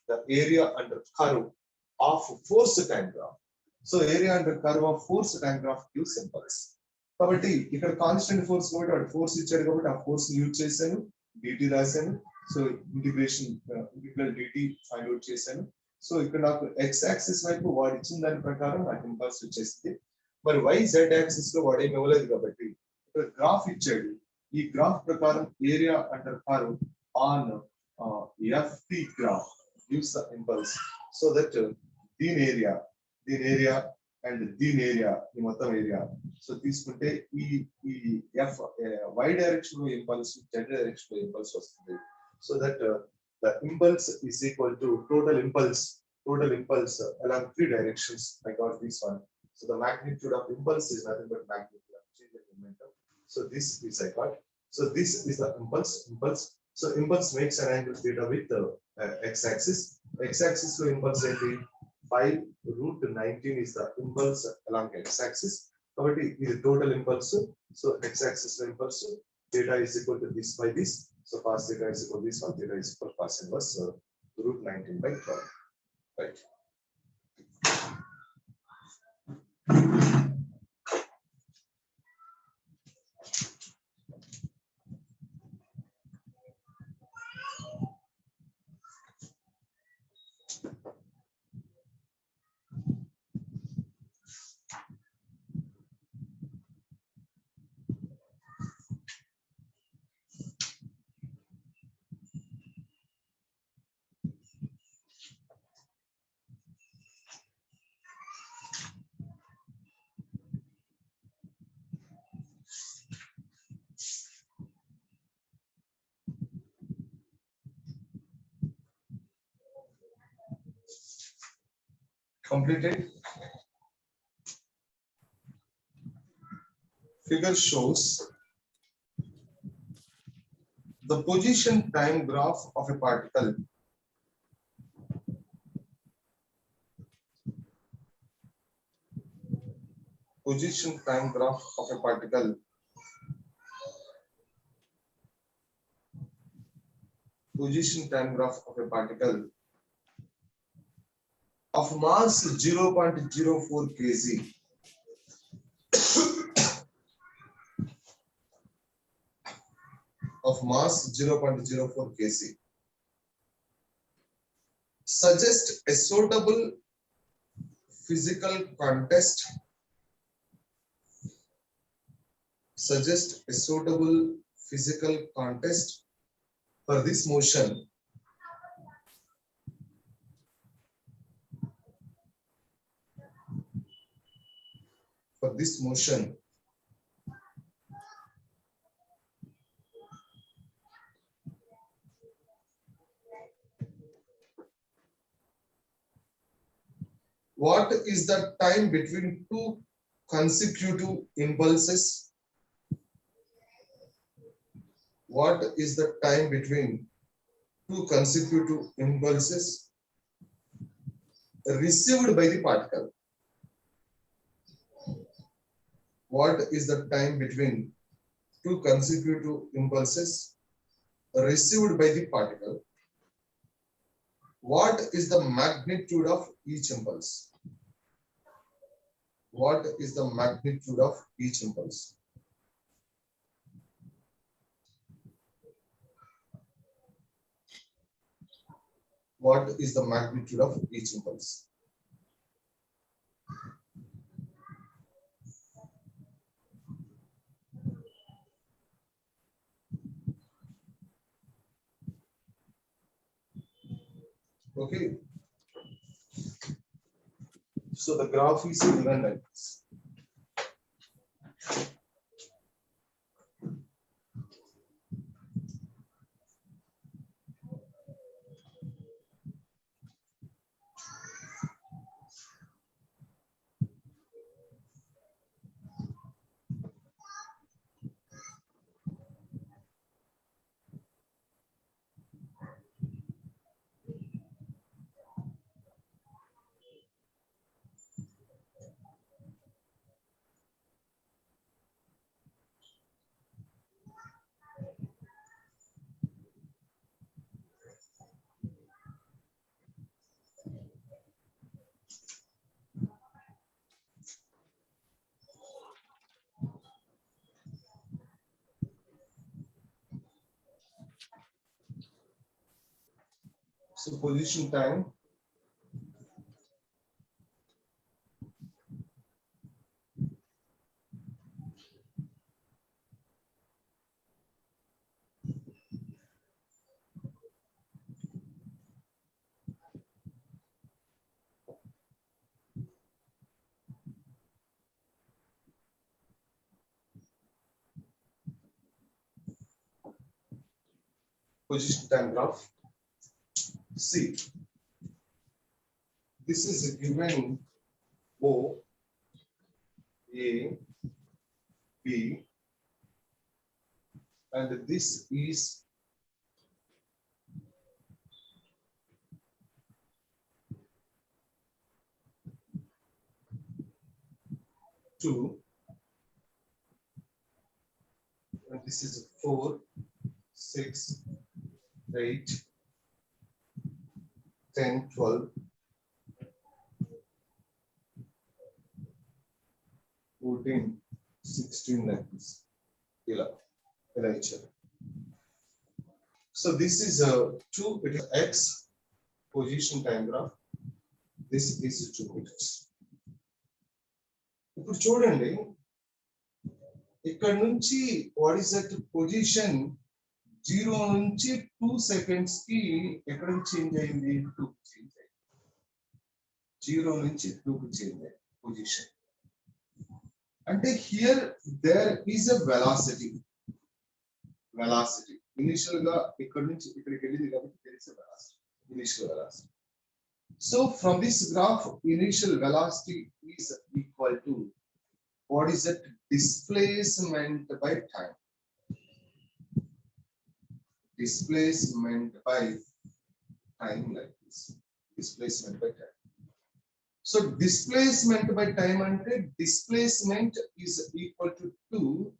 The area under curve of force time graph. So area under curve of force time graph gives impulse. కాబట్టి ఇక్కడ constant force కాబట్టి వాడు force ఇచ్చాడు కాబట్టి ఆ force use చేశాను, DT రాశాను. So integration integral DT find out చేశాను. సో ఇక్కడ నాకు ఎక్స్ యాక్సిస్ వైపు వాడు ఇచ్చిన దాని ప్రకారం నాకు ఇంపల్స్ వచ్చేసింది. మరి వై జెడ్ యాక్సిస్ లో వాడు ఏమి ఇవ్వలేదు కాబట్టి ఇక్కడ గ్రాఫ్ ఇచ్చాడు. ఈ గ్రాఫ్ ప్రకారం area under curve on FT graph gives the impulse. So that దీని ఏరియా అండ్ దీని ఏరియా, ఈ మొత్తం ఏరియా. సో తీసుకుంటే ఈ ఈ ఎఫ్ వై డైరెక్షన్ లో ఇంపల్స్, జెడ్ డైరెక్షన్ లో ఇంపల్స్ వస్తుంది. So that the impulse is equal to total impulse along 3 directions. I got this one. So the magnitude of impulse is nothing but magnitude of change in momentum. So this is I got. So this is the impulse. So impulse makes an angle theta with the x-axis. X-axis to impulse is 5√19 is the impulse along x-axis. కాబట్టి ఇది total impulse. So x-axis to impulse theta is equal to this by this. So cos theta is equal to this one. Theta is equal to cos inverse √19 by 12. Right. Completed. Figure shows the position time graph of a particle position time graph of a particle of mass 0.04 kg of mass 0.04 kg suggest a suitable physical context for this motion What is the time between two consecutive impulses? What is the time between two consecutive impulses received by the particle? What is the time between two consecutive impulses received by the particle? What is the magnitude of each impulse? What is the magnitude of each impulse? What is the magnitude of each impulse? Okay. So the graph is given like this. So position time. Position time graph. See, this is given O, A, B, and this is two, and this is 4, 6, 8, 10, 12, 14, 16 like this. ఇలా ఇచ్చారు. So this is 2, it is X position time graph. This is 2 meters. ఇప్పుడు చూడండి, ఇక్కడ నుంచి what is that position 0 నుంచి 2 seconds కి ఎక్కడికి change అయింది? 2 కి చేంజ్ అయింది. 0 నుంచి 2 కి చేంజ్ అయింది పొజిషన్. అంటే here there is a velocity. Initial గా ఇక్కడ నుంచి ఇక్కడికి వెళ్ళింది కాబట్టి there is a velocity, initial velocity. So from this graph, initial velocity is equal to what is that? Displacement by time. Displacement by time like this. Displacement by time. So displacement by time ante displacement is equal to 2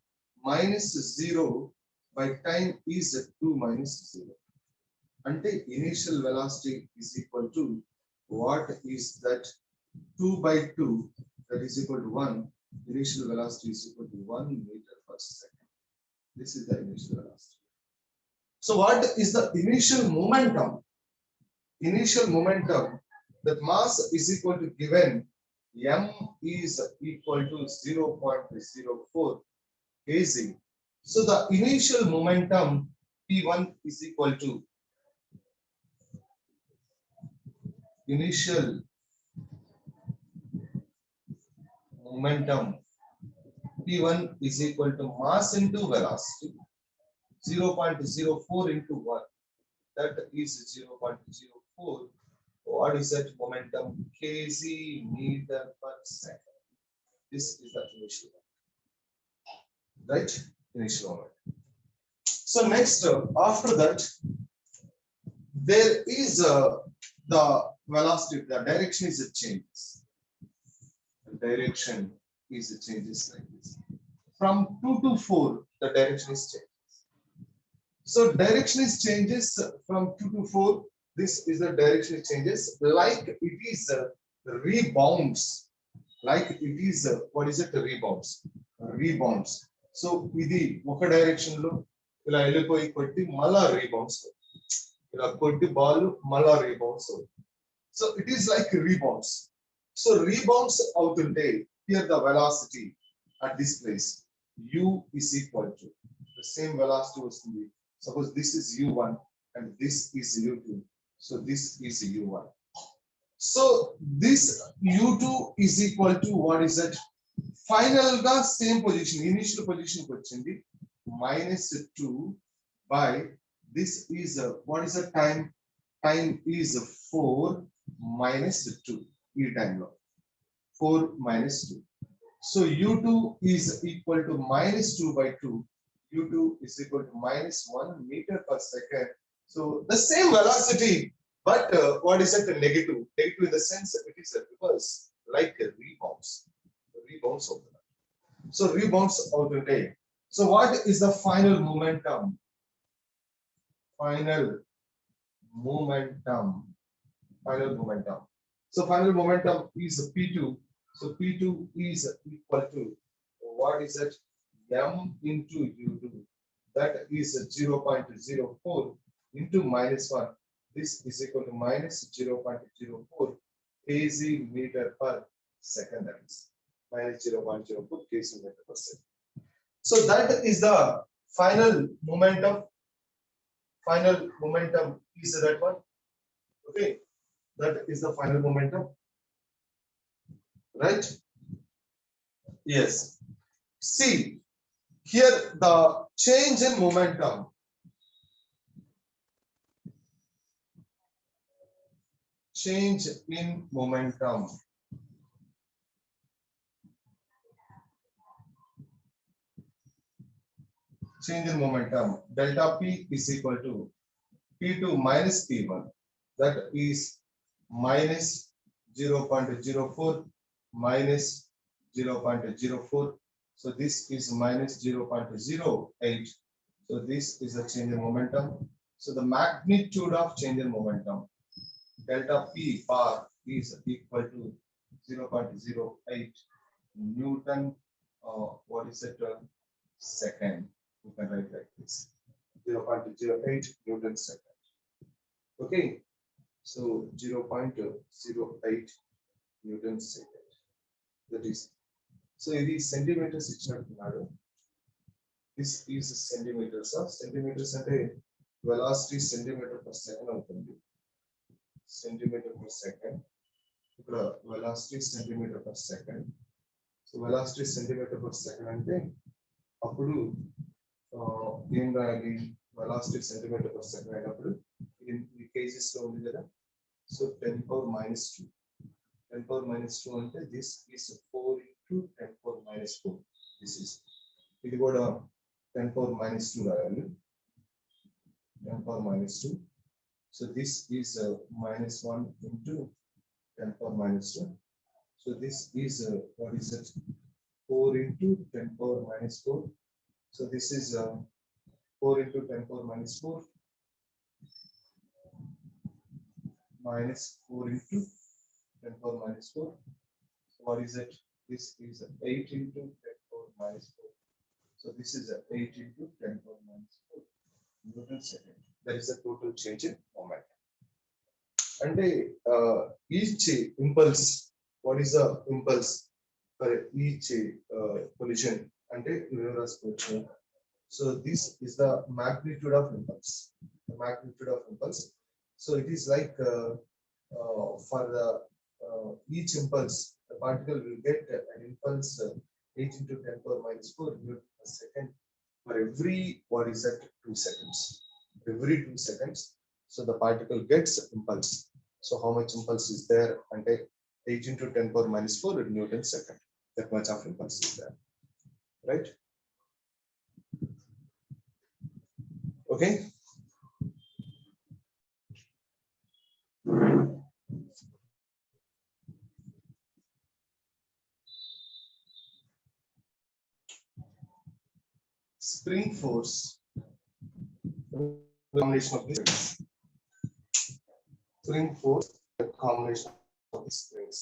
minus 0 by time is 2 minus 0. Ante initial velocity is equal to what is that? 2 by 2, that is equal to 1. Initial velocity is equal to 1 meter per second. This is the initial velocity. So what is the initial momentum? Initial momentum, that mass is equal to given m is equal to 0.04 kg. So the initial momentum P1 is equal to initial momentum P1 is equal to mass into velocity 0.04 into 1, that is 0.04. What is that momentum? Kg meter per second. This is the initial moment, right? Initial moment. So next, after that, there is the velocity, the direction is a changes. The direction is a changes like this. From 2 to 4, the direction is changes. So direction is changes from 2 to 4. This is the direction it changes, like it is rebounds. Like it is what is it? Rebounds. Rebounds. So ఇది ఒక direction లో ఇలా వెళ్ళిపోయి కొట్టి మళ్ళా rebounds, ఇలా కొట్టి ball మళ్ళా rebounds. So it is like rebounds. So rebounds అవుతుంటే here the velocity at this place u is equal to the same velocity వస్తుంది. Suppose this is u1 and this is u2. So this is u1. So this u2 is equal to what is that? Final ga same position, initial position ku vachindi -2 by this is what is the time? Time is 4 minus 2 e time lo 4 minus 2. So u2 is equal to -2 by 2. u2 is equal to -1 meter per second. So the same velocity, but what is it? Negative. Negative in the sense that it is a reverse, like a rebounds. Rebounds out. So rebounds out the day. So what is the final momentum? Final momentum. Final momentum. So final momentum is P2. So P2 is equal to what is it? M into U2. That is 0.04 into -1. This is equal to -0.04 kg meter per second. That is -0.04 kg meter per second. So that is the final momentum. Final momentum is that one. Okay. That is the final momentum. Right? Yes. See, here the change in momentum. Change in momentum. Change in momentum. Delta P is equal to P2 minus P1. That is minus 0.04 minus 0.04. So this is minus 0.08. So this is the change in momentum. So the magnitude of change in momentum, delta P bar is equal to 0.08 Newton. What is it? Second. You can write like this: 0.08 Newton second. Okay. So 0.08 Newton second. That is. So it is centimeters ఇచ్చినట్టున్నాడు. This is centimeters. Centimeters అంటే velocity centimeter per second అవుతుంది. Centimeter per second. ఇక్కడ velocity centimeter per second. So velocity centimeter per second అంటే అప్పుడు ఏం రాయాలి? Velocity centimeter per second అయినప్పుడు ఈ cases లో ఉంది కదా. So 10 power minus 2. 10 power minus 2 అంటే this is 4 into 10 power minus 4. This is ఇది కూడా 10 power minus 2 రాయాలి. 10 power minus 2. So this is minus 1 into 10 power minus 2. So this is what is it? 4 into 10 power minus 4. So this is 4 into 10 power minus 4 minus 4 into 10 power minus 4. So what is it? This is 8 into 10 power minus 4. So this is 8 into 10 power minus 4 Newton second. That is the total change in moment. And each impulse, what is the impulse for each collision? And so this is the magnitude of impulse. The magnitude of impulse. So it is like for the each impulse, the particle will get an impulse 8 into 10 power minus 4 Newton per second for every, what is that, 2 seconds. Every 2 seconds. So the particle gets impulse. So how much impulse is there? And 8 into 10 power minus 4 Newton second. That much of impulse is there. Right? Okay. Spring force. Combination of these springs. Spring force, a combination of these springs.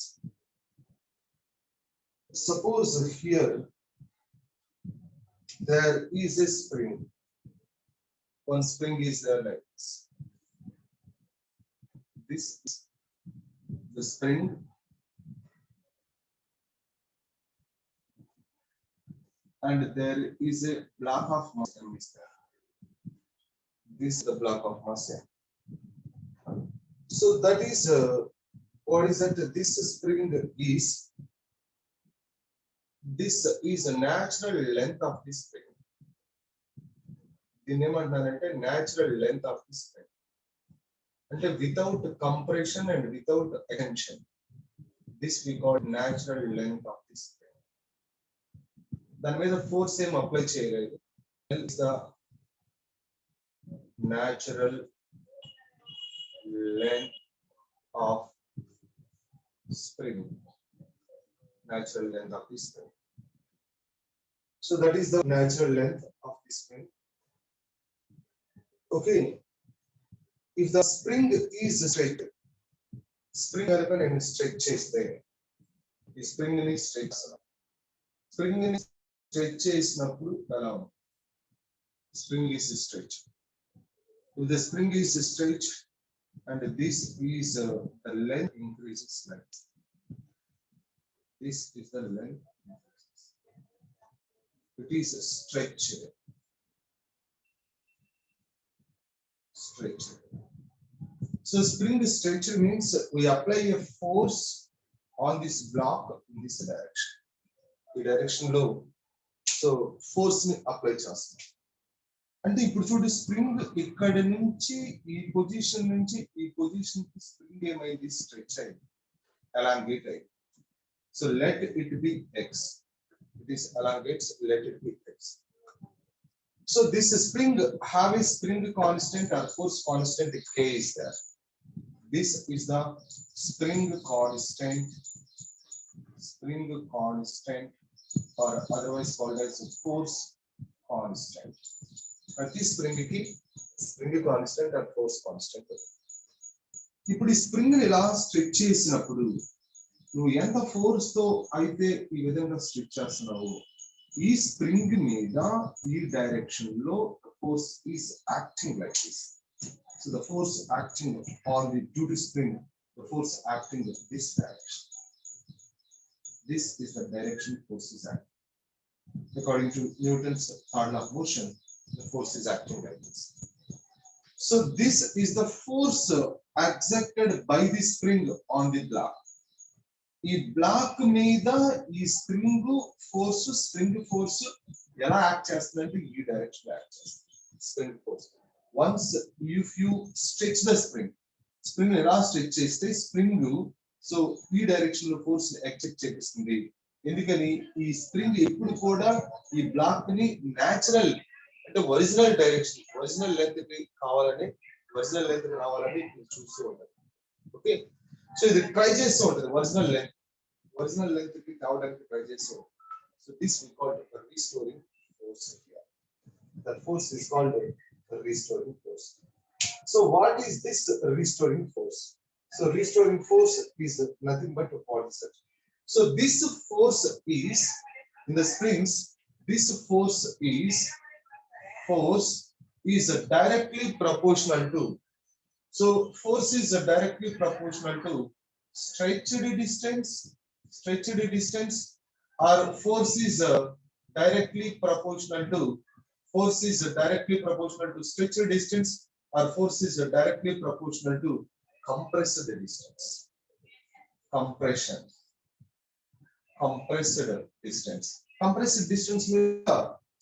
Suppose here there is a spring. One spring is there like this. This is the spring. And there is a block of mass there. This is the block of mass. So that is what is that? This is a natural length of this spring. దీన్ని ఏమంటున్నారంటే natural length of this spring. అంటే without compression and without extension. This we call natural length of this spring. దాని మీద force ఏం apply చేయలేదు. It's the natural length of spring. Natural length of the spring. So that is the natural length of the spring. Okay. If the spring is straight, spring కనుక నేను stretch చేస్తే ఈ spring ని stretch చేసినప్పుడు ఎలా ఉంది? Spring is stretched. If the spring is stretched and this is the length increases length. This is the length. It is stretched. Stretched. So spring stretched means we apply a force on this block in this direction. The direction low. So force ni apply చేస్తాం. అంటే ఇప్పుడు చూడు spring ఇక్కడ నుంచి ఈ position నుంచి ఈ position కి స్ప్రింగ్ ఏమైంది? స్ట్రెచ్ అయింది, ఎలాంగేట్ అయింది. So let it be X. It is elongates, let it be X. So this spring have a spring constant or force constant K is there. This is the spring constant or otherwise called as force constant. ప్రతి spring కి spring constant and force constant. ఇప్పుడు ఈ spring ఇలా stretch చేసినప్పుడు నువ్వు ఎంత force తో అయితే ఈ విధంగా స్ట్రెచ్ చేస్తున్నావు, ఈ స్ప్రింగ్ మీద ఈ డైరెక్షన్ లో force is acting like this. So the force acting on the due to spring, the force acting in this direction. This is the direction force is acting. According to Newton's law of motion, the force is acting like this. So this is the force exerted by the spring on the block. ఈ black మీద ఈ spring force ఎలా act చేస్తుందంటే ఈ direction act చేస్తుంది. Spring force once if you stretch the spring ఎలా stretch చేస్తే spring so ఈ డైరెక్షన్ లో ఫోర్స్ ఎక్సెప్ట్ చేపిస్తుంది. ఎందుకని ఈ స్ప్రింగ్ ఎప్పుడు కూడా ఈ బ్లాక్ ని నేచురల్ అంటే ఒరిజినల్ డైరెక్షన్, ఒరిజినల్ లెంత్ కి రావాలని చూస్తూ ఉంటారు. ఓకే, సో ఇది ట్రై చేస్తూ ఉంటుంది, ఒరిజినల్ లెంత్ కి కావడానికి ట్రై చేస్తూ ఉంటుంది. So this we call restoring force here. That force is called restoring force. So what is this restoring force? So restoring force is nothing but what is it? So this force is in the springs, this force is directly proportional to, so force is directly proportional to stretched distance, or force is directly proportional to stretched distance, or force is directly proportional to compressed distance. Compressed distance means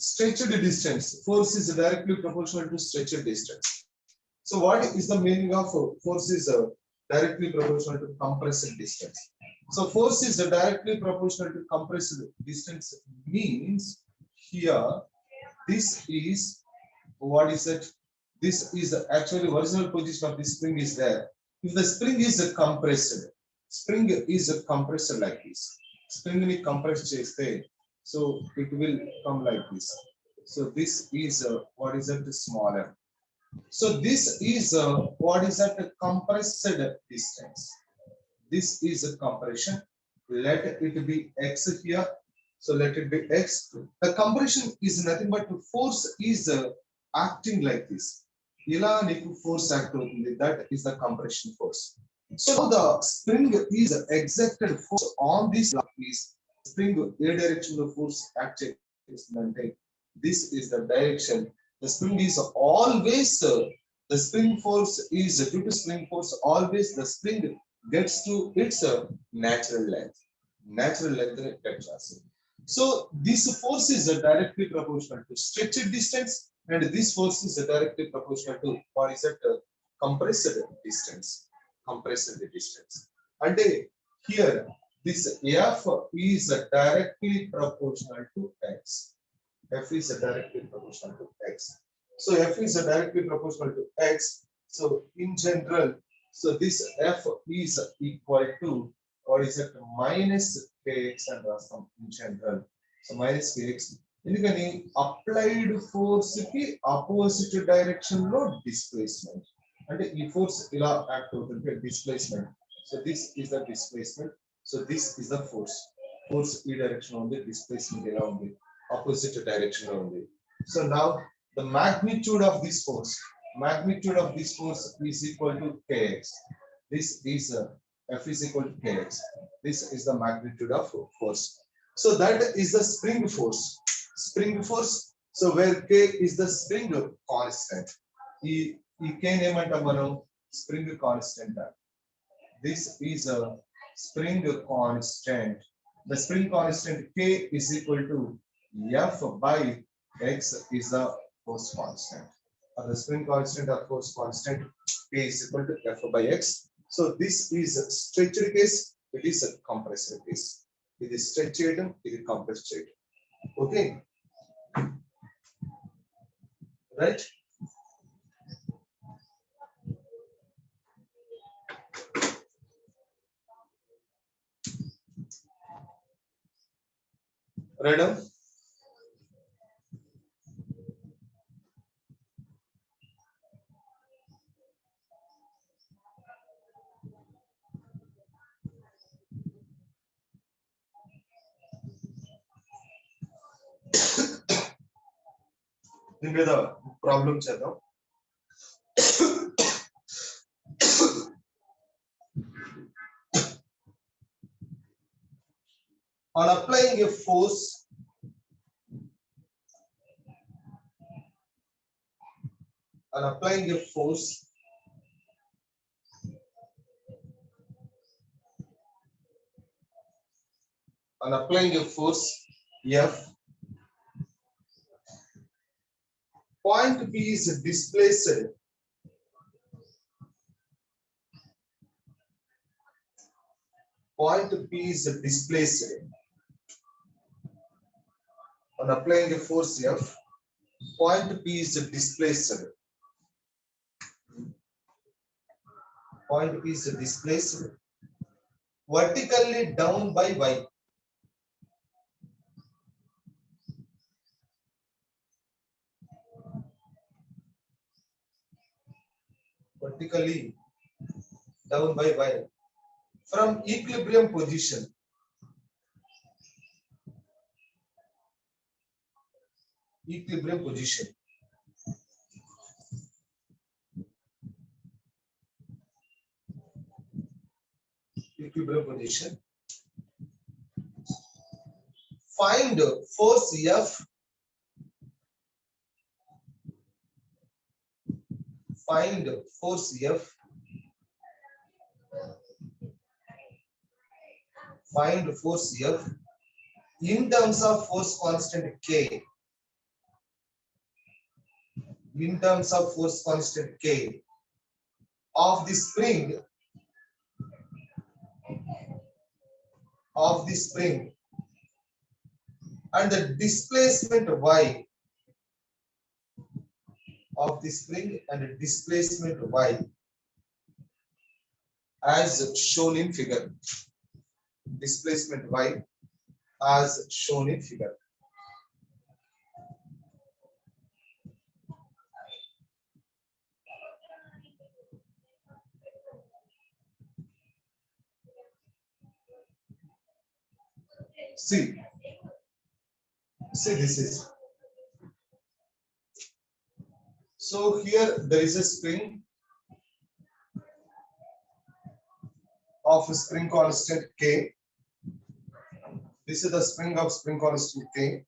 stretched distance. Force is directly proportional to stretched distance. So what is the meaning of force is directly proportional to compressed distance? So force is directly proportional to compressed distance means here this is what is it? This is actually original position of the spring is there. If the spring is compressed like this. Spring ni compress cheste, so it will come like this. So this is what is it? Small m. So this is what is that? Compressed distance. This is a compression. Let it be x here. So let it be x. The compression is nothing but force is acting like this. Ila niku force act avutundi. That is the compression force. So the spring is exerted force on this block is spring a direction of force acting is maintained. This is the direction. The spring is always the spring force is due to spring force always the spring gets to its natural length. Natural length in it. So this force is directly proportional to stretched distance, and this force is directly proportional to what is it? Compressed distance. Compressed distance. And here this F is directly proportional to x. F is directly proportional to x. So F is directly proportional to x. So in general, so this F is equal to what is it? Minus kx and some in general. So minus kx. ఎందుకని applied force కి opposite direction లో displacement. అంటే ఈ force ఇలా act అవుతుంటే displacement. So this is the displacement. So this is the force. Force ఈ direction లో ఉంది, displacement ఎలా ఉంది? Opposite direction only. So now the magnitude of this force is equal to kx. This is F is equal to kx. This is the magnitude of force. So that is the spring force. Spring force. So where k is the spring constant. ఈ k name అంటాం మనం spring constant. This is a spring constant. The spring constant k is equal to F by x is the force constant. The spring constant or force constant k is equal to F by x. So this is a stretched case, it is a compressed case. It is stretched, it is compressed. Okay. Right? Radam? దీని మీద problem చేద్దాం. On applying a force on applying a force F, point P is displaced on applying a force F, point P is displaced vertically down by y. Vertically down by y from equilibrium position. Equilibrium position. Find force F. Find force F. Find force F in terms of force constant K. In terms of force constant K of the spring and the displacement y of the spring and the displacement y as shown in figure. Displacement y as shown in figure. See this is. So here there is a spring of spring constant K. This is the spring of spring constant K.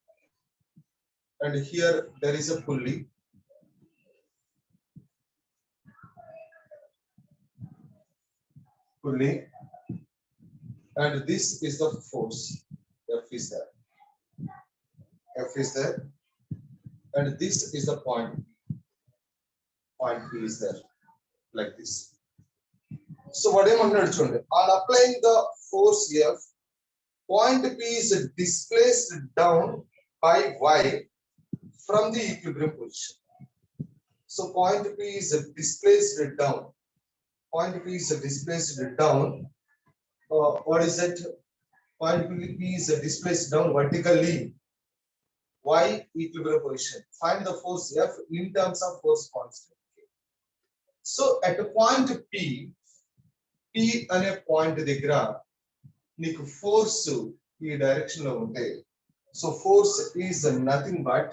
And here there is a pulley. pulley, and this is the force. F is there. F is there, and this is the point. Point P is there, like this. So what am I going to do? On applying the force F, point P is displaced down by Y from the equilibrium position. So point P is displaced down. Point P is displaced down. What is it? Point P is displaced down vertically. Y equilibrium position. Find the force F in terms of force constant. So at the point P, P అనే point దగ్గర నీకు force ఈ direction లో ఉంటే, so force is nothing but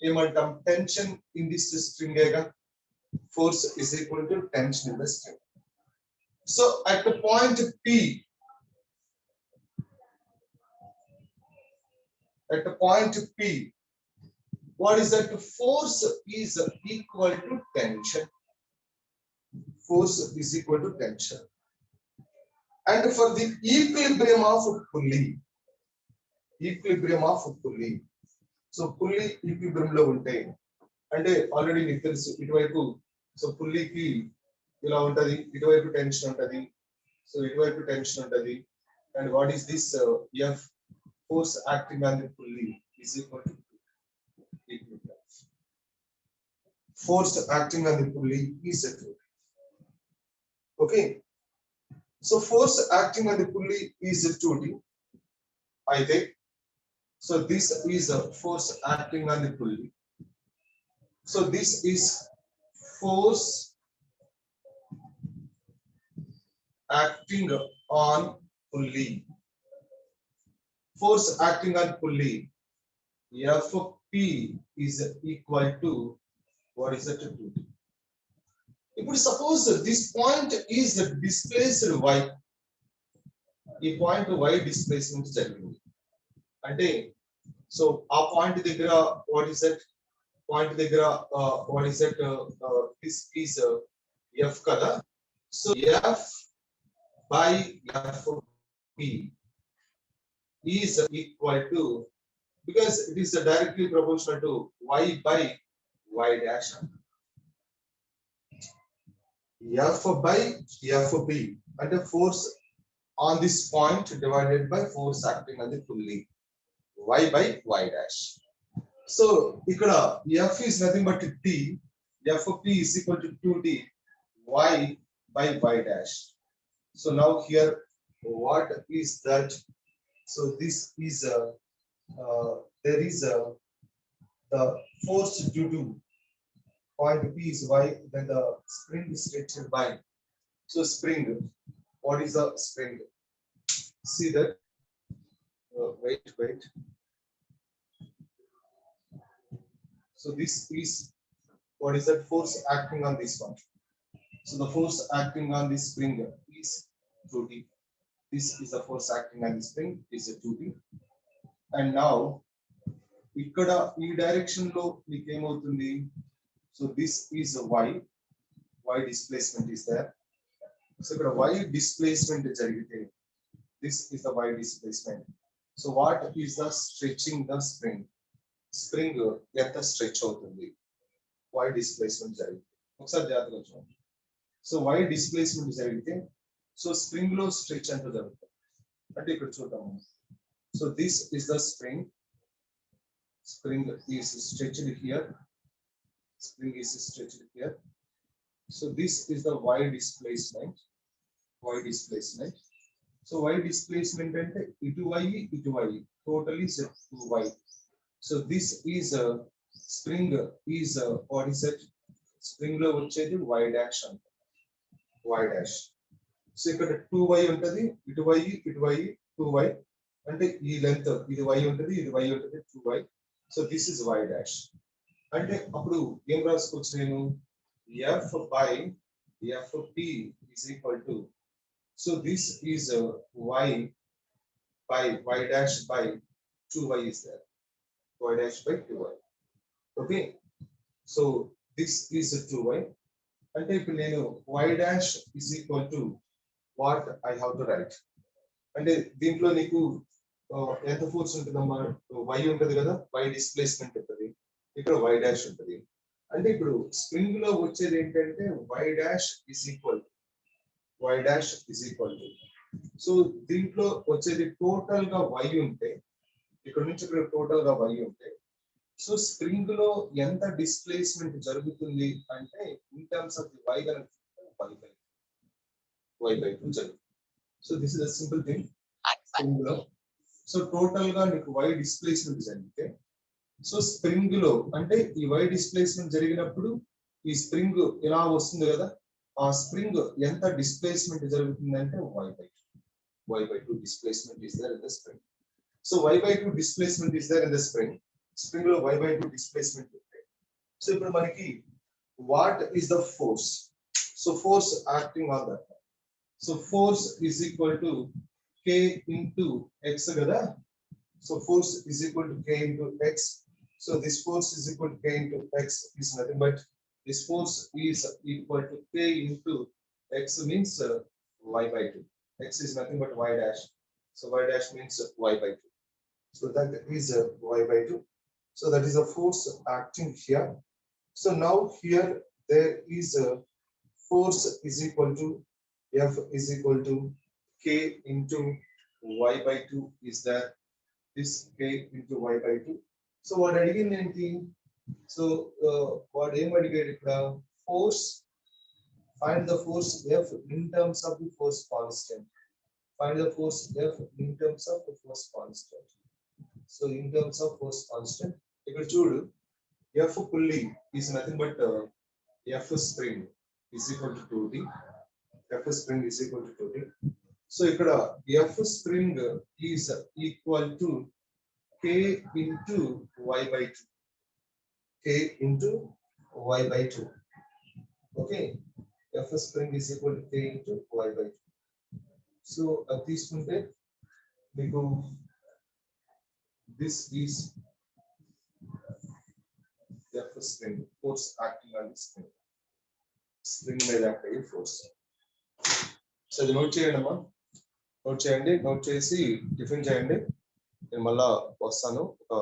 ఏమంటాం, tension in this string ఏగా. Force is equal to tension in the string. So at the point P, at the point P, what is that? Force is equal to tension. Force is equal to tension. And for the equilibrium of pulley, so pulley equilibrium lo unte ante already meeku telusu ituvaipu, so pulley ki ila untadi, ituvaipu tension untadi, so ituvaipu tension untadi. And what is this F? Force acting on the pulley is equal to equilibrium. Force acting on the pulley is equal. Okay. So force acting on the pulley is 2D. I think. So this is a force acting on the pulley. So this is force acting on pulley. Force acting on pulley. Fp is equal to, what is it? 2D. If we suppose this point is displaced Y, ఈ point Y displacement జరిగింది అంటే, so ఆ point దగ్గర what is it? Point దగ్గర what is it? This is F కదా. So F by Fp is equal to, because it is directly proportional to Y by Y dash. F by Fb and the force on this point divided by force acting on the pulley, Y by Y dash. So ikkada F is nothing but T, Fp is equal to 2D Y by Y dash. So now here what is that? So this is there is the force due to point P is Y, then the spring is stretched by. So spring, what is the spring? See that? Wait. So this is, what is that force acting on this one? So the force acting on this spring is 2D. This is the force acting on the spring is a 2D. And now, ikkada ee direction lo meeku em avutundi? So this is a Y displacement is there. So ikkada Y displacement jarigite, this is the Y displacement. So what is the stretching the spring? Spring enta stretch avutundi Y displacement jarigite. Okkasari jagrataga chudandi. So Y displacement jarigite, so spring lo stretch enta jarugutundi ante ikkada chudamu. So this is the spring is stretched here. Spring is stretched here. So this is the Y displacement. So Y displacement ante itu Y totally set to Y. So this is a spring is what is it? Spring lo vachedi Y dash ante. Y dash. So ikkada 2Y untadi, itu Y 2Y ante ee length idi Y untadi, idi Y untadi 2Y. So this is Y dash. అంటే అప్పుడు ఏం రాసుకోవచ్చు నేను? F by Fp is equal to, so this is Y by Y dash by 2Y is there. Y dash by 2Y. Okay. So this is 2Y. అంటే ఇప్పుడు నేను Y dash is equal to what I have to right. అంటే దీంట్లో నీకు ఎంత force ఉంటుందమ్మా, why ఉంటది కదా, వై డిస్ప్లేస్మెంట్ ఉంటుంది, ఇక్కడ వై డాష్ ఉంటుంది. అంటే ఇప్పుడు స్ప్రింగ్ లో వచ్చేది ఏంటంటే Y dash is equal to. So దీంట్లో వచ్చేది టోటల్ గా వై ఉంటే, ఇక్కడ నుంచి ఇక్కడ టోటల్ గా వై ఉంటే, సో స్ప్రింగ్ లో ఎంత డిస్ప్లేస్మెంట్ జరుగుతుంది అంటే in terms of the Y కనుక వై బై 2 జరుగుతుంది. So this is a simple thing spring లో. సో టోటల్ గా నీకు వై డిస్ప్లేస్మెంట్ జరిగితే, సో స్ప్రింగ్ లో అంటే ఈ వై డిస్ప్లేస్మెంట్ జరిగినప్పుడు ఈ స్ప్రింగ్ ఇలా వస్తుంది కదా, ఆ స్ప్రింగ్ ఎంత డిస్ప్లేస్మెంట్ జరుగుతుంది అంటే y by 2 displacement is there in the spring. So y by 2 displacement is there in the spring. Spring లో y by 2 displacement ఉంది. So ఇప్పుడు మనకి what is the force? So force acting on that. So force is equal to k into x కదా. So force is equal to k into x. So this force is equal to k into x is nothing but this force is equal to k into x means y by 2. X is nothing but y dash. So y dash means y by 2. So that is y by 2. So that is a force acting here. So now here there is a force is equal to F is equal to k into y by 2 is that this k into y by 2. So what again anything? So what am I getting here? Force. Find the force F in terms of the force constant. Find the force F in terms of the force constant. So in terms of force constant, ఇక్కడ చూడు F pulley is nothing but F spring is equal to 2D. F spring is equal to 2D. So ఇక్కడ F spring is equal to K into y by 2. K into y by 2. Okay. F spring is equal to K into y by 2. So తీసుకుంటే మీకు this is F spring, force acting on the spring మీద act అయ్యే force. So అది note చేయండి అమ్మా, note చేయండి, note చేసి tiffin చేయండి. నేను మళ్ళా వస్తాను ఒక